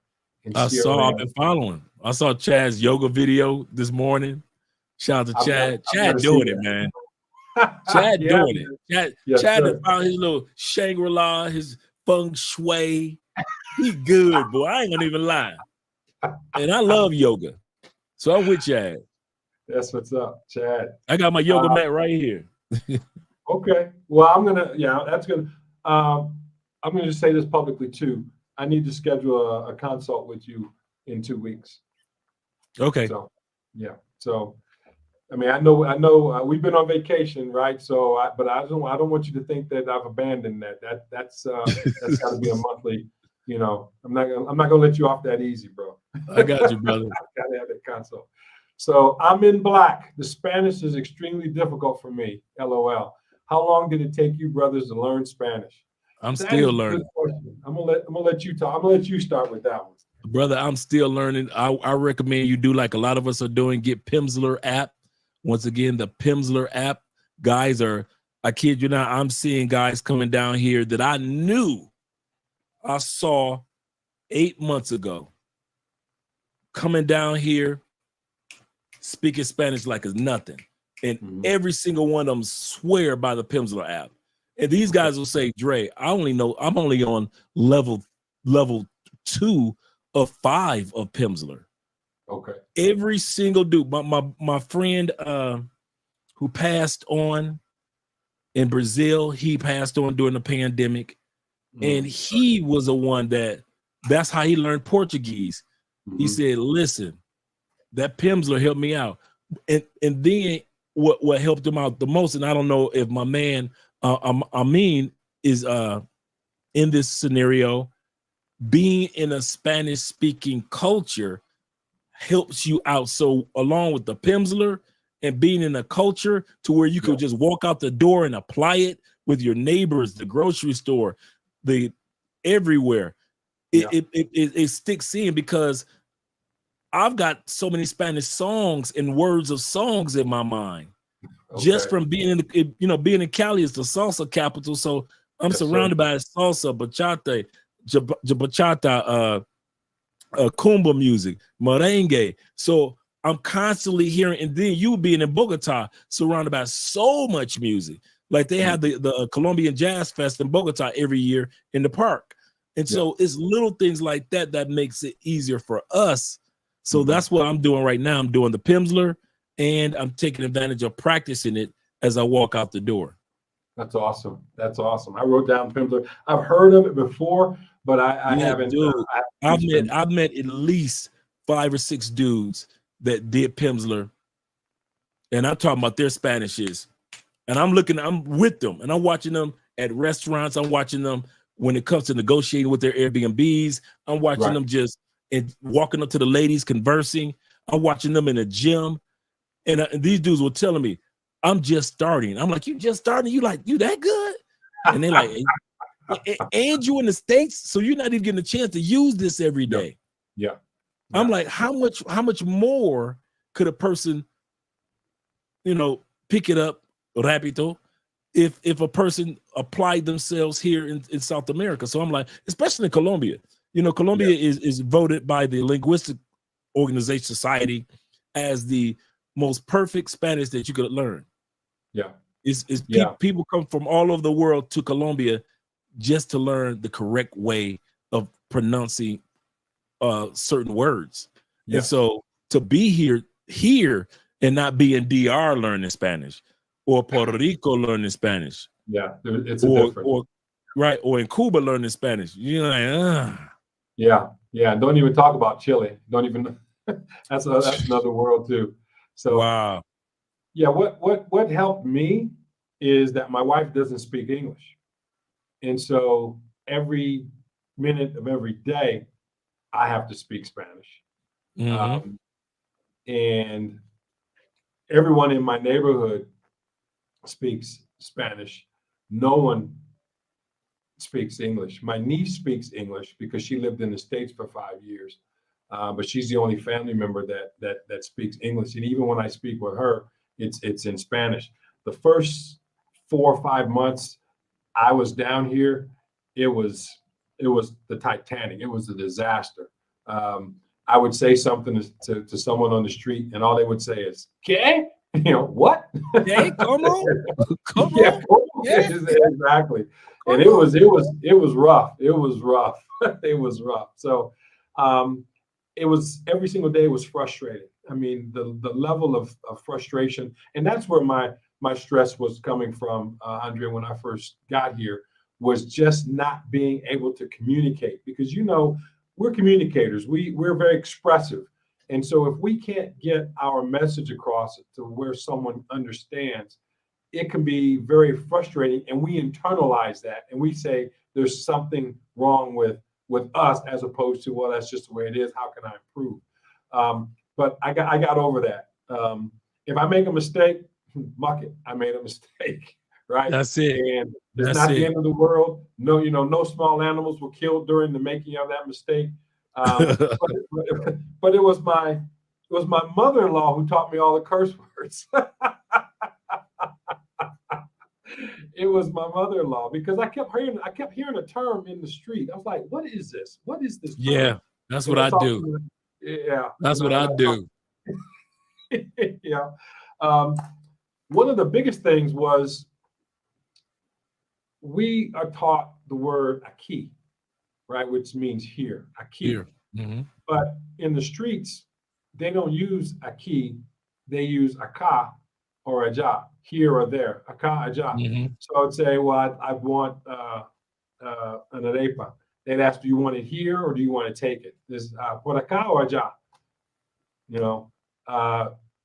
I've been following. I saw Chad's yoga video this morning. Shout out to Chad. Chad doing it, man. Chad doing it. Chad has found his little Shangri-La, his feng shui. He good, boy. I ain't gonna even lie. And I love yoga. So I'm with Chad. That's what's up, Chad. I got my yoga mat right here. Okay. Well, I'm gonna just say this publicly too. I need to schedule a consult with you in 2 weeks. Okay. So, yeah. So, I mean, I know we've been on vacation, right? So, but I don't want you to think that I've abandoned that. That's got to be a monthly. You know, I'm not gonna let you off that easy, bro. I got you, brother. I gotta have that consult. So I'm in black. The Spanish is extremely difficult for me. LOL. How long did it take you brothers to learn Spanish? I'm still learning. I'm gonna let you talk. I'm gonna let you start with that one. Brother, I'm still learning. I recommend you do like a lot of us are doing. Get Pimsleur app. Once again, the Pimsleur app. Guys I kid you not, I'm seeing guys coming down here that I knew I saw 8 months ago coming down here speaking Spanish like it's nothing. And every single one of them swear by the Pimsleur app. And these guys will say, Dre, I'm only on level 2 of 5 of Pimsleur. Okay. Every single dude, my friend who passed on in Brazil, he passed on during the pandemic. And he was the one that's how he learned Portuguese. He said, listen, that Pimsleur helped me out. And then what helped him out the most, and I don't know if my man Amin is in this scenario, being in a Spanish speaking culture helps you out. So along with the Pimsleur and being in a culture to where you could just walk out the door and apply it with your neighbors, the grocery store, everywhere. It sticks in because I've got so many Spanish songs and words of songs in my mind. Just from being being in Cali is the salsa capital. So I'm surrounded by salsa, bachata, kumba music, merengue. So I'm constantly hearing, and then you being in Bogota, surrounded by so much music. Like they have the Colombian Jazz Fest in Bogota every year in the park. And so it's little things like that makes it easier for us. So that's what I'm doing right now. I'm doing the Pimsleur, and I'm taking advantage of practicing it as I walk out the door. That's awesome. That's awesome. I wrote down Pimsleur. I've heard of it before, but I haven't. Dude, I've met at least 5 or 6 dudes that did Pimsleur, and I'm talking about their Spanish is, and I'm with them, and I'm watching them at restaurants. I'm watching them when it comes to negotiating with their Airbnbs. I'm watching them just and walking up to the ladies, conversing. I'm watching them in the gym, and these dudes were telling me, I'm just starting. I'm like, you just starting? You that good? And they're like, and you in the States, so you're not even getting a chance to use this every day. Yeah. I'm like, how much more could a person, pick it up rapidito if a person applied themselves here in South America? So I'm like, especially in Colombia, Colombia is voted by the Linguistic Organization Society as the most perfect Spanish that you could learn. Yeah. People come from all over the world to Colombia just to learn the correct way of pronouncing certain words. Yeah. And so to be here and not be in DR learning Spanish or Puerto Rico learning Spanish. Yeah, it's a difference. Or in Cuba learning Spanish. You're like, Yeah. Don't even talk about Chile. Don't even. That's another world too. So wow. Yeah, what helped me is that my wife doesn't speak English, and so every minute of every day, I have to speak Spanish. Mm-hmm. And everyone in my neighborhood speaks Spanish. No one speaks English. My niece speaks English because she lived in the States for 5 years, but she's the only family member that speaks English. And even when I speak with her, it's in Spanish. The first 4 or 5 months I was down here, it was the Titanic. It was a disaster. I would say something to someone on the street, and all they would say is "¿Qué?" What? Hey, come on. Yeah, exactly. And it was rough. It was rough. It was rough. So it was every single day was frustrating. I mean, the level of frustration, and that's where my stress was coming from, Andrea, when I first got here, was just not being able to communicate, because we're communicators. We're very expressive. And so if we can't get our message across to where someone understands, it can be very frustrating, and we internalize that and we say there's something wrong with us, as opposed to, well, that's just the way it is. How can I improve? But I got over that. If I make a mistake, muck it. I made a mistake, right? That's it. And it's not the end of the world. No, no small animals were killed during the making of that mistake. But it was my mother-in-law who taught me all the curse words. It was my mother-in-law, because I kept hearing a term in the street. I was like, what is this? What is this term? Yeah, that's what I do. Yeah. That's what I do. Yeah. One of the biggest things was we are taught the word aquí, right, which means here, aquí. Here. Mm-hmm. But in the streets, they don't use aquí. They use acá or allá, here or there, acá, allá. Mm-hmm. So I'd say, well, I want an arepa. They'd ask, do you want it here or do you want to take it? Is por acá or allá?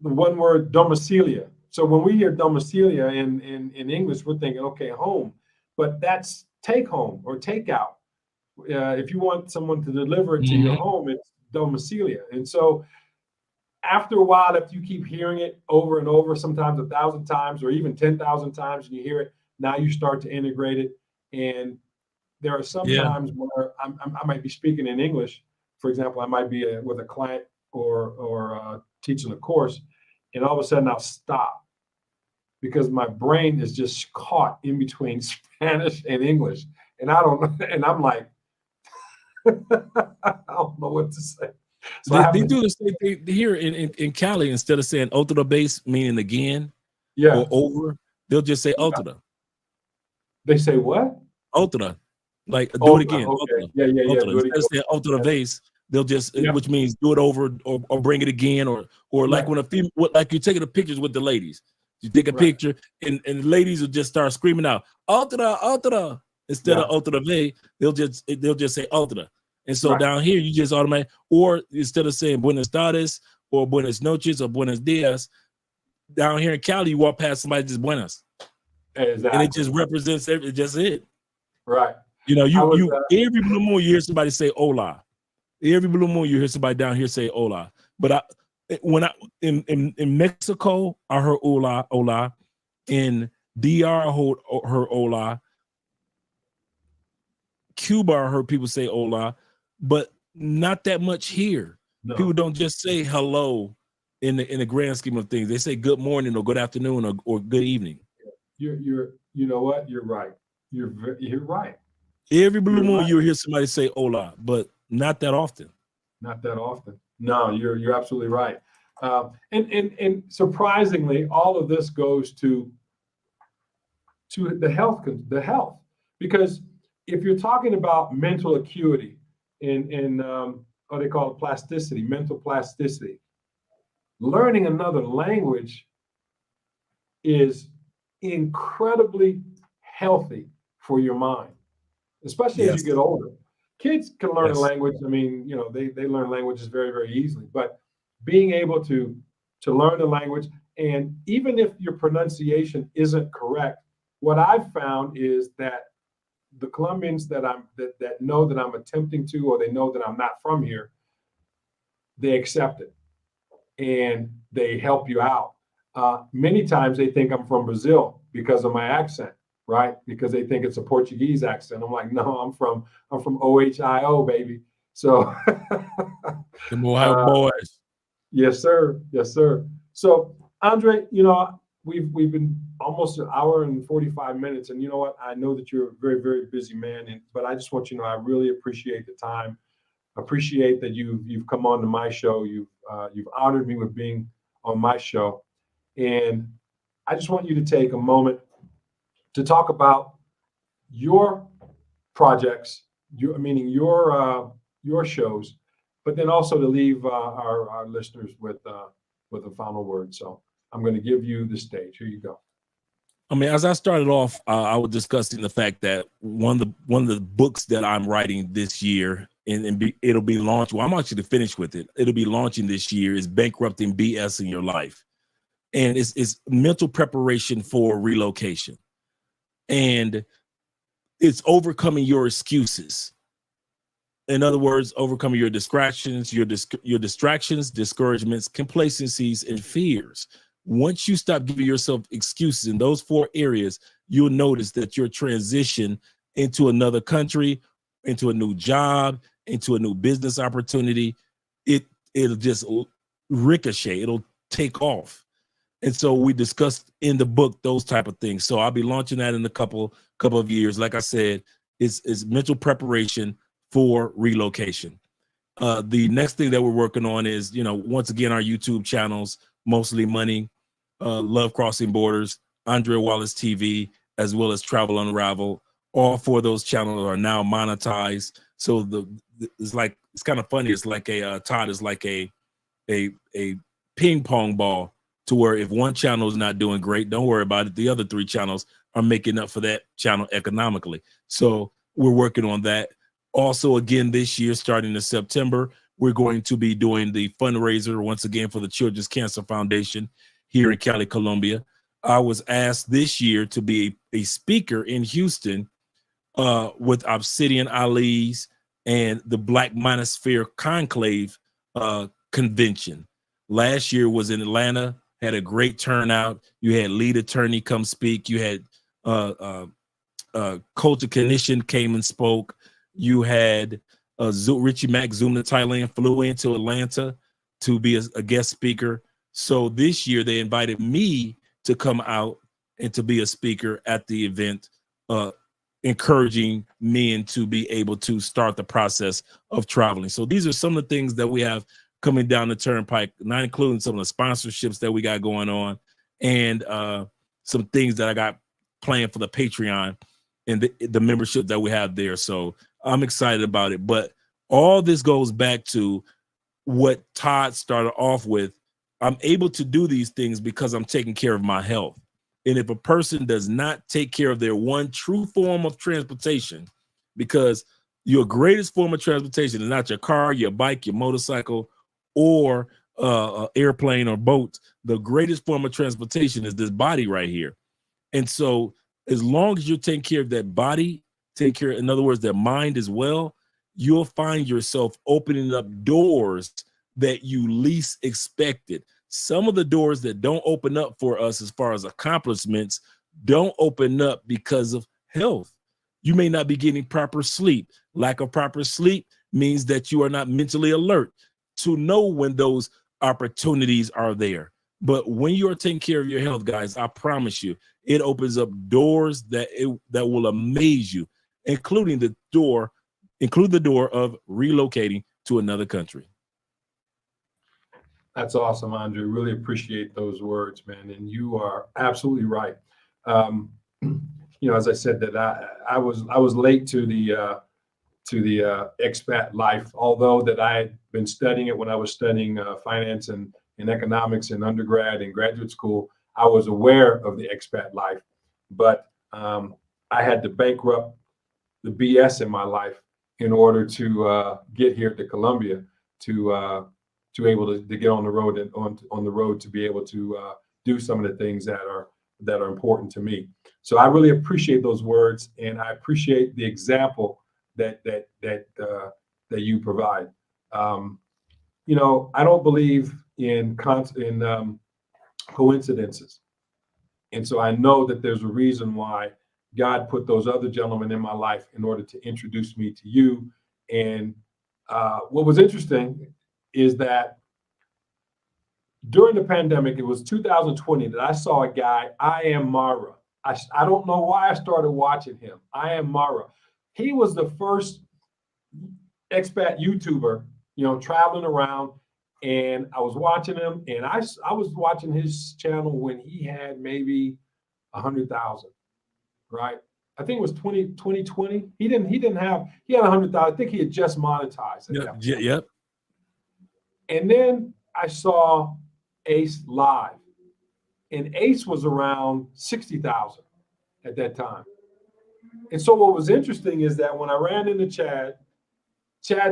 The one word, domicilia. So when we hear domicilia in English, we're thinking, okay, home, but that's take home or takeout. If you want someone to deliver it to your home, it's domicilia. And so after a while, if you keep hearing it over and over, sometimes 1,000 times or even 10,000 times, and you hear it, now you start to integrate it. And there are some times where I might be speaking in English. For example, I might be with a client or teaching a course, and all of a sudden I'll stop because my brain is just caught in between Spanish and English, and I don't know. And I'm like, I don't know what to say. So they do the same thing here in Cali. Instead of saying otra vez, meaning again, or over, they'll just say otra. They say what? Otra, like do it again. Okay. Otra. Yeah. Instead of saying otra vez, they'll just, which means do it over or bring it again, or like when like you're taking the pictures with the ladies, you take a picture and the ladies will just start screaming out otra instead of otra vez, they'll just say otra. And so down here you just automatically, or instead of saying buenas tardes or buenas noches or buenos dias, down here in Cali, you walk past somebody just buenas. Exactly. And it just represents just it. Right. You know, I was, every blue moon you hear somebody say hola. Every blue moon you hear somebody down here say hola. But in Mexico, I heard hola, hola. In DR, I heard hola. Cuba, I heard people say hola, but not that much here. no. People don't just say hello in the grand scheme of things. They say good morning or good afternoon or good evening. You know what? You're right. You're right. Every blue moon you'll hear somebody say hola, but not that often. Not that often. No, you're absolutely right. And surprisingly, all of this goes to the health, because if you're talking about mental acuity and what they call plasticity, mental plasticity, learning another language is incredibly healthy for your mind, especially as you get older. Kids can learn a language. I mean, you know, they learn languages very, very easily, but being able to learn the language, and even if your pronunciation isn't correct, what I've found is that the Colombians that know that I'm attempting to, or they know that I'm not from here, they accept it and they help you out. Many times they think I'm from Brazil because of my accent, right? Because they think it's a Portuguese accent. I'm like, no, I'm from OHIO, baby. So the Ohio boys. Yes, sir. Yes, sir. So Andre, you know, we've been almost an hour and 45 minutes. And you know what? I know that you're a very, very busy man, but I just want you to know I really appreciate the time. Appreciate that you've come on to my show. You've honored me with being on my show. And I just want you to take a moment to talk about your projects, meaning your shows, but then also to leave our listeners with a final word. So I'm going to give you the stage. Here you go. I mean, as I started off, I was discussing the fact that one of the books that I'm writing this year, and it'll be launched. Well, I'm actually finished with it. It'll be launching this year. Is Bankrupting BS in Your Life, and it's mental preparation for relocation, and it's overcoming your excuses. In other words, overcoming your distractions, your distractions, discouragements, complacencies, and fears. Once you stop giving yourself excuses in those 4 areas, you'll notice that your transition into another country, into a new job, into a new business opportunity, it'll just ricochet. It'll take off. And so we discussed in the book those type of things. So I'll be launching that in a couple of years. Like I said, it's mental preparation for relocation. The next thing that we're working on is, you know, once again, our YouTube channels, Mostly Money, Love Crossing Borders, Andrea Wallace TV, as well as Travel Unravel. All 4 of those channels are now monetized. So it's kind of funny. It's like Todd is like a ping pong ball, to where if one channel is not doing great, don't worry about it. The other 3 channels are making up for that channel economically. So we're working on that. Also, again, this year, starting in September, we're going to be doing the fundraiser once again for the Children's Cancer Foundation here in Cali, Colombia. I was asked this year to be a speaker in Houston with Obsidian Ali's and the Black Manosphere Conclave convention. Last year was in Atlanta, had a great turnout. You had lead attorney come speak. You had Culture Clinician came and spoke. You had Richie Mack, Zoom to Thailand, flew into Atlanta to be a guest speaker. So this year they invited me to come out and to be a speaker at the event, encouraging men to be able to start the process of traveling. So these are some of the things that we have coming down the turnpike, not including some of the sponsorships that we got going on, and some things that I got planned for the Patreon and the membership that we have there. So I'm excited about it. But all this goes back to what Todd started off with. I'm able to do these things because I'm taking care of my health. And if a person does not take care of their one true form of transportation, because your greatest form of transportation is not your car, your bike, your motorcycle, or airplane or boat, the greatest form of transportation is this body right here. And so as long as you're taking care of that body, take care, in other words, that mind as well, you'll find yourself opening up doors that you least expected. Some of the doors that don't open up for us as far as accomplishments don't open up because of health. You may not be getting proper sleep. Lack of proper sleep means that you are not mentally alert to know when those opportunities are there. But when you're taking care of your health, guys, I promise you, it opens up doors that will amaze you, including the door of relocating to another country. That's awesome, Andre. Really appreciate those words, man. And you are absolutely right. As I said, that I was late to the expat life, although that I had been studying it when I was studying finance and economics in undergrad and graduate school. I was aware of the expat life, but I had to bankrupt the BS in my life in order to get here to Columbia to able to get on the road and on the road to be able to do some of the things that are important to me. So I really appreciate those words, and I appreciate the example that you provide. I don't believe in coincidences, and so I know that there's a reason why God put those other gentlemen in my life in order to introduce me to you. And what was interesting is that during the pandemic, it was 2020, that I saw a guy, I Am Mara. I don't know why I started watching him. I Am Mara. He was the first expat YouTuber, traveling around, and I was watching him, and I was watching his channel when he had maybe 100,000, right? I think it was 2020. He had 100,000. I think he had just monetized it. Yep. And then I saw Ace live, and Ace was around 60,000 at that time. And so what was interesting is that when I ran into Chad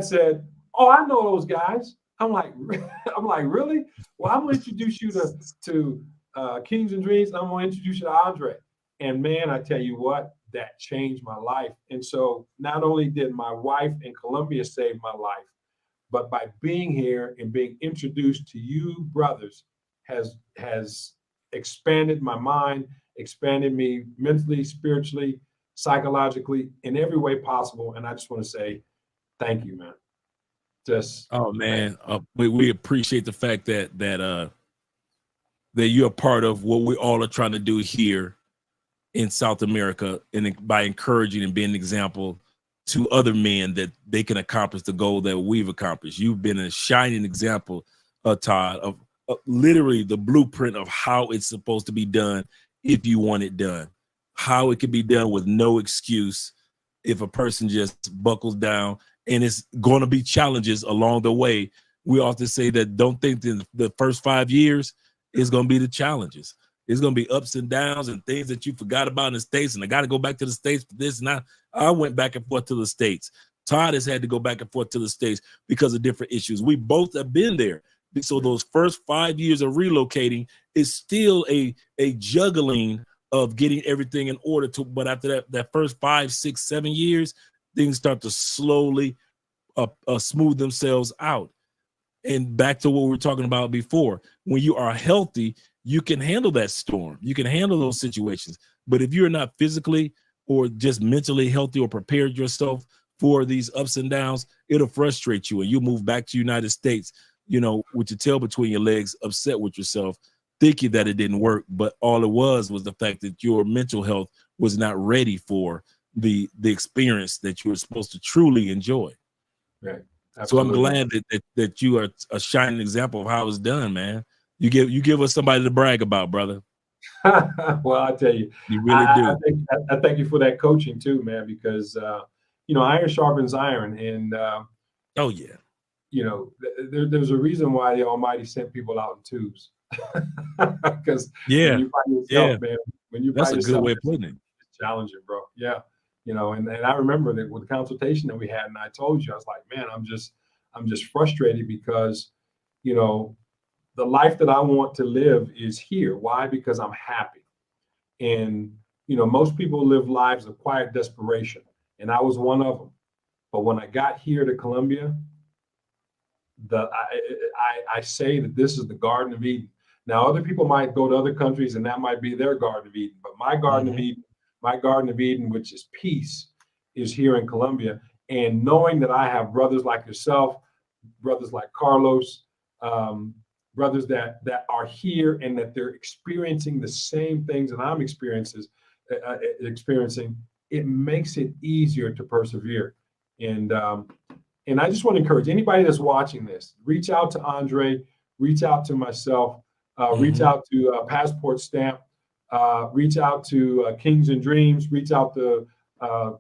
said, "Oh, I know those guys." I'm like, really? Well, I'm going to introduce you to Kings and Dreams. And I'm going to introduce you to Andre. And man, I tell you what, that changed my life. And so not only did my wife in Colombia save my life, but by being here and being introduced to you brothers has expanded my mind, expanded me mentally, spiritually, psychologically, in every way possible. And I just want to say thank you, man. We appreciate the fact that you're a part of what we all are trying to do here in South America, and by encouraging and being an example to other men that they can accomplish the goal that we've accomplished. You've been a shining example, Todd, of literally the blueprint of how it's supposed to be done if you want it done, how it can be done with no excuse if a person just buckles down. And it's going to be challenges along the way. We often say that don't think that the first 5 years is going to be the challenges. It's going to be ups and downs and things that you forgot about in the States. And I got to go back to the States for this. And I went back and forth to the States. Todd has had to go back and forth to the States because of different issues. We both have been there. So those first 5 years of relocating is still a juggling of getting everything in order but after that first 5, 6, 7 years, things start to slowly smooth themselves out. And back to what we were talking about before, when you are healthy, you can handle that storm. You can handle those situations. But if you're not physically or just mentally healthy or prepared yourself for these ups and downs, it'll frustrate you. And you move back to the United States, with your tail between your legs, upset with yourself, thinking that it didn't work. But all it was the fact that your mental health was not ready for the experience that you were supposed to truly enjoy. Right. Absolutely. So I'm glad that you are a shining example of how it's done, man. You give us somebody to brag about, brother. Well, I tell you, you really do. I thank you for that coaching too, man, because iron sharpens iron, and oh yeah, there's a reason why the Almighty sent people out in twos. Because when you find yourself, man, that's a good way of putting it. It's challenging, bro. Yeah. And I remember that with the consultation that we had, and I told you, I was like, man, I'm just frustrated because, the life that I want to live is here. Why? Because I'm happy. And, most people live lives of quiet desperation, and I was one of them. But when I got here to Colombia, I say that this is the Garden of Eden. Now, other people might go to other countries and that might be their Garden of Eden, but my Garden of Eden, which is peace, is here in Colombia. And knowing that I have brothers like yourself, brothers like Carlos, brothers that are here and that they're experiencing the same things that I'm experiencing, it makes it easier to persevere. And I just want to encourage anybody that's watching this, reach out to Andre, reach out to myself, reach out to Passport Stamp, reach out to Kings and Dreams, reach out to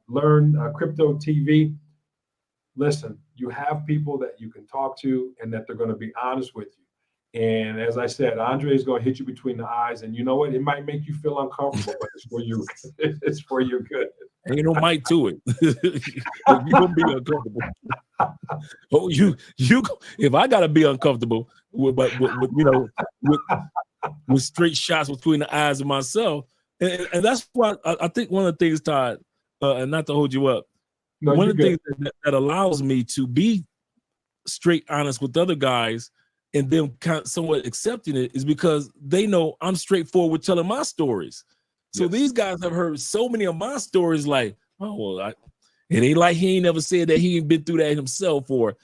Learn Crypto TV. Listen, you have people that you can talk to and that they're going to be honest with you. And as I said, Andre is going to hit you between the eyes, and you know what? It might make you feel uncomfortable, but it's for you. It's for your good. Ain't no mic to it. You're gonna be uncomfortable. Oh, you. If I gotta be uncomfortable with straight shots between the eyes of myself, and that's why I think one of the things, Todd, and not to hold you up, one of the things that allows me to be straight honest with other guys and them kind of somewhat accepting it is because they know I'm straightforward with telling my stories. So these guys have heard so many of my stories, like, oh, well, it ain't like he ain't never said that he ain't been through that himself, or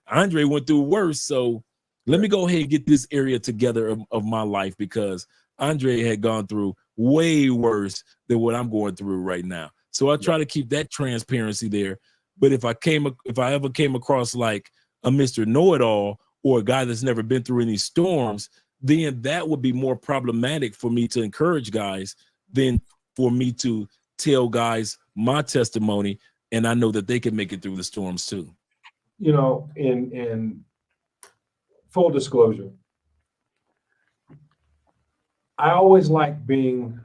Andre went through worse. So let me go ahead and get this area together of my life, because Andre had gone through way worse than what I'm going through right now. So I try to keep that transparency there. But if I ever came across like a Mr. Know-it-all or a guy that's never been through any storms, then that would be more problematic for me to encourage guys than for me to tell guys my testimony, and I know that they can make it through the storms too. In full disclosure, I always like being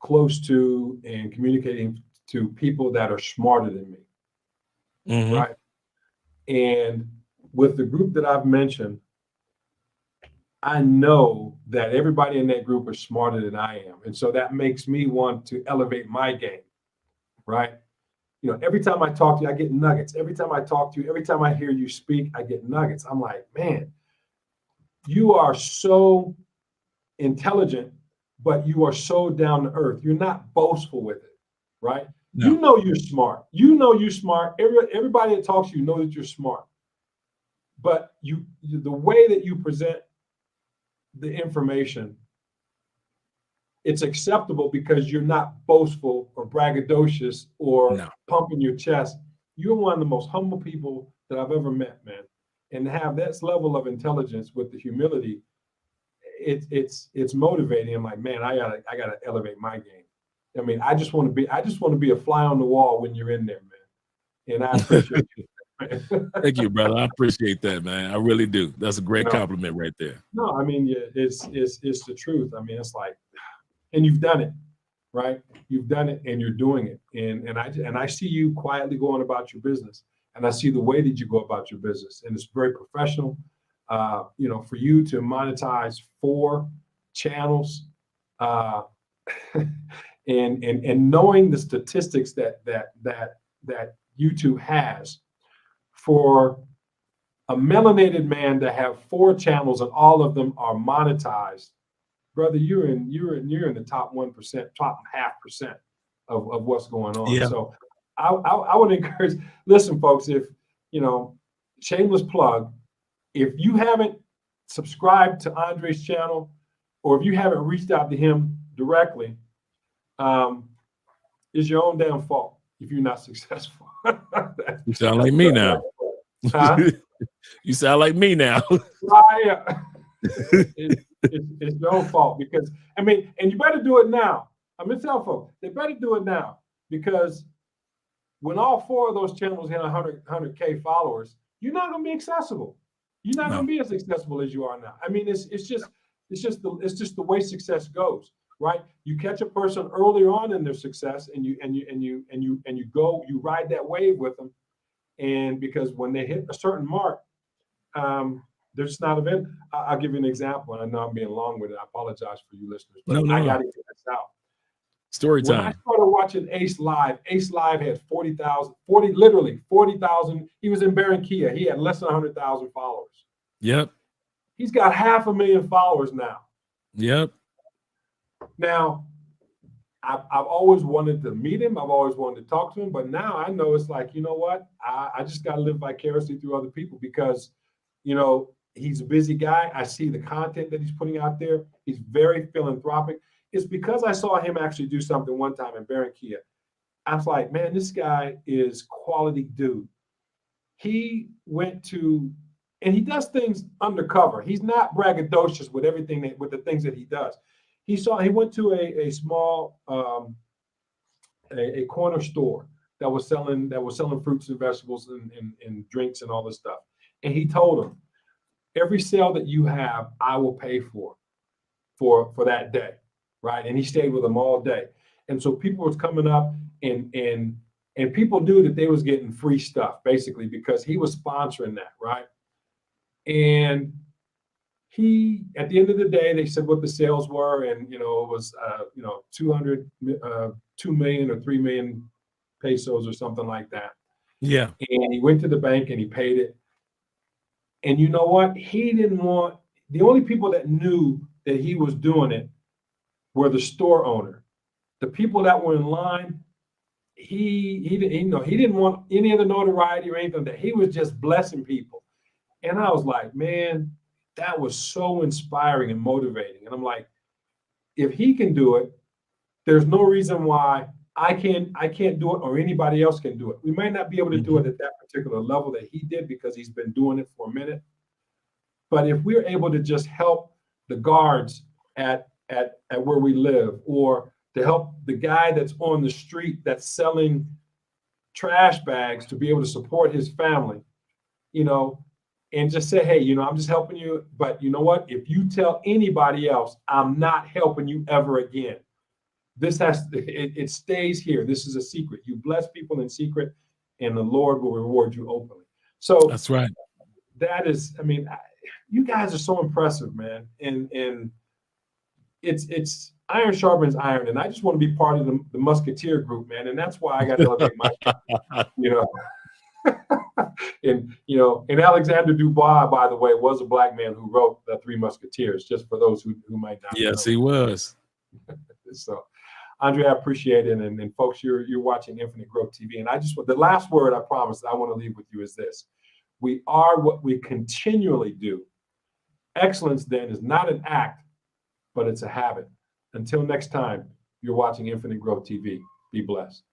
close to and communicating to people that are smarter than me, right? And with the group that I've mentioned, I know that everybody in that group is smarter than I am. And so that makes me want to elevate my game, right? Every time I talk to you, I get nuggets. Every time I talk to you, every time I hear you speak, I get nuggets. I'm like, man, you are so intelligent, but you are so down to earth. You're not boastful with it, right? No. You know you're smart. You're smart. Everybody that talks to you know that you're smart. But the way that you present the information, it's acceptable because you're not boastful or braggadocious or pumping your chest. You're one of the most humble people that I've ever met, man. And to have that level of intelligence with the humility, it's motivating. I'm like, man, I gotta elevate my game. I mean, I just want to be a fly on the wall when you're in there, man. And I appreciate you. Thank you, brother. I appreciate that, man. I really do. That's a great compliment right there. No, I mean, it's the truth. I mean, it's like, and you've done it, right? You've done it, and you're doing it. And I see you quietly going about your business, and I see the way that you go about your business, and it's very professional. For you to monetize 4 channels, and knowing the statistics that YouTube has for a melanated man to have 4 channels and all of them are monetized, brother, you're in the top 1%, top 0.5% of what's going on. Yeah. So I would encourage, listen, folks, if shameless plug, if you haven't subscribed to Andre's channel, or if you haven't reached out to him directly, it's your own damn fault if you're not successful. You sound like me now. Huh? You sound like me now. It's your own fault, because and you better do it now. I'm gonna tell folks, they better do it now, because when all 4 of those channels hit 100K followers, you're not gonna be accessible. You're not gonna be as accessible as you are now. I mean, it's just the way success goes, right? You catch a person earlier on in their success, and you ride that wave with them. And because when they hit a certain mark, They're just not available. I'll give you an example. And I know I'm being long with it. I apologize for you listeners, but No, I no. got to get this out. Story When I time. started watching Ace Live had 40,000. He was in Barranquilla. He had less than 100,000 followers. Yep. He's got 500,000 followers now. Yep. Now, I've always wanted to meet him. I've always wanted to talk to him. But now I know it's like, you know what? I just got to live vicariously through other people because, you know, he's a busy guy. I see the content that he's putting out there. He's very philanthropic. It's because I saw him actually do something one time in Barranquilla. I was like, man, this guy is quality dude. He went to, and he does things undercover. He's not braggadocious with everything with the things that he does. He went to a small a corner store that was selling fruits and vegetables and drinks and all this stuff. And he told them, every sale that you have, I will pay for that day, right? And he stayed with them all day. And so people was coming up and people knew that they was getting free stuff basically because he was sponsoring that, right? And he, at the end of the day, they said what the sales were, and it was 2 million or 3 million pesos or something like that. Yeah. And he went to the bank and he paid it. And you know what? He didn't want, the only people that knew that he was doing it were the store owner. The people that were in line, he didn't want any of the notoriety or anything. That he was just blessing people. And I was like, man, that was so inspiring and motivating. And I'm like, if he can do it, there's no reason why I can't do it or anybody else can do it. We might not be able to do it at that particular level that he did because he's been doing it for a minute. But if we're able to just help the guards at where we live, or to help the guy that's on the street that's selling trash bags to be able to support his family, and just say, hey, I'm just helping you. But you know what? If you tell anybody else, I'm not helping you ever again. It stays here. This is a secret. You bless people in secret, and the Lord will reward you openly. So that's right. That is, you guys are so impressive, man. And it's iron sharpens iron. And I just want to be part of the Musketeer group, man. And that's why I got to elevate my, and Alexander Dubois, by the way, was a Black man who wrote The Three Musketeers, just for those who might not know. Yes, he was. So, Andre, I appreciate it. And folks, you're watching Infinite Growth TV. And the last word I promise I want to leave with you is this. We are what we continually do. Excellence, then, is not an act, but it's a habit. Until next time, you're watching Infinite Growth TV. Be blessed.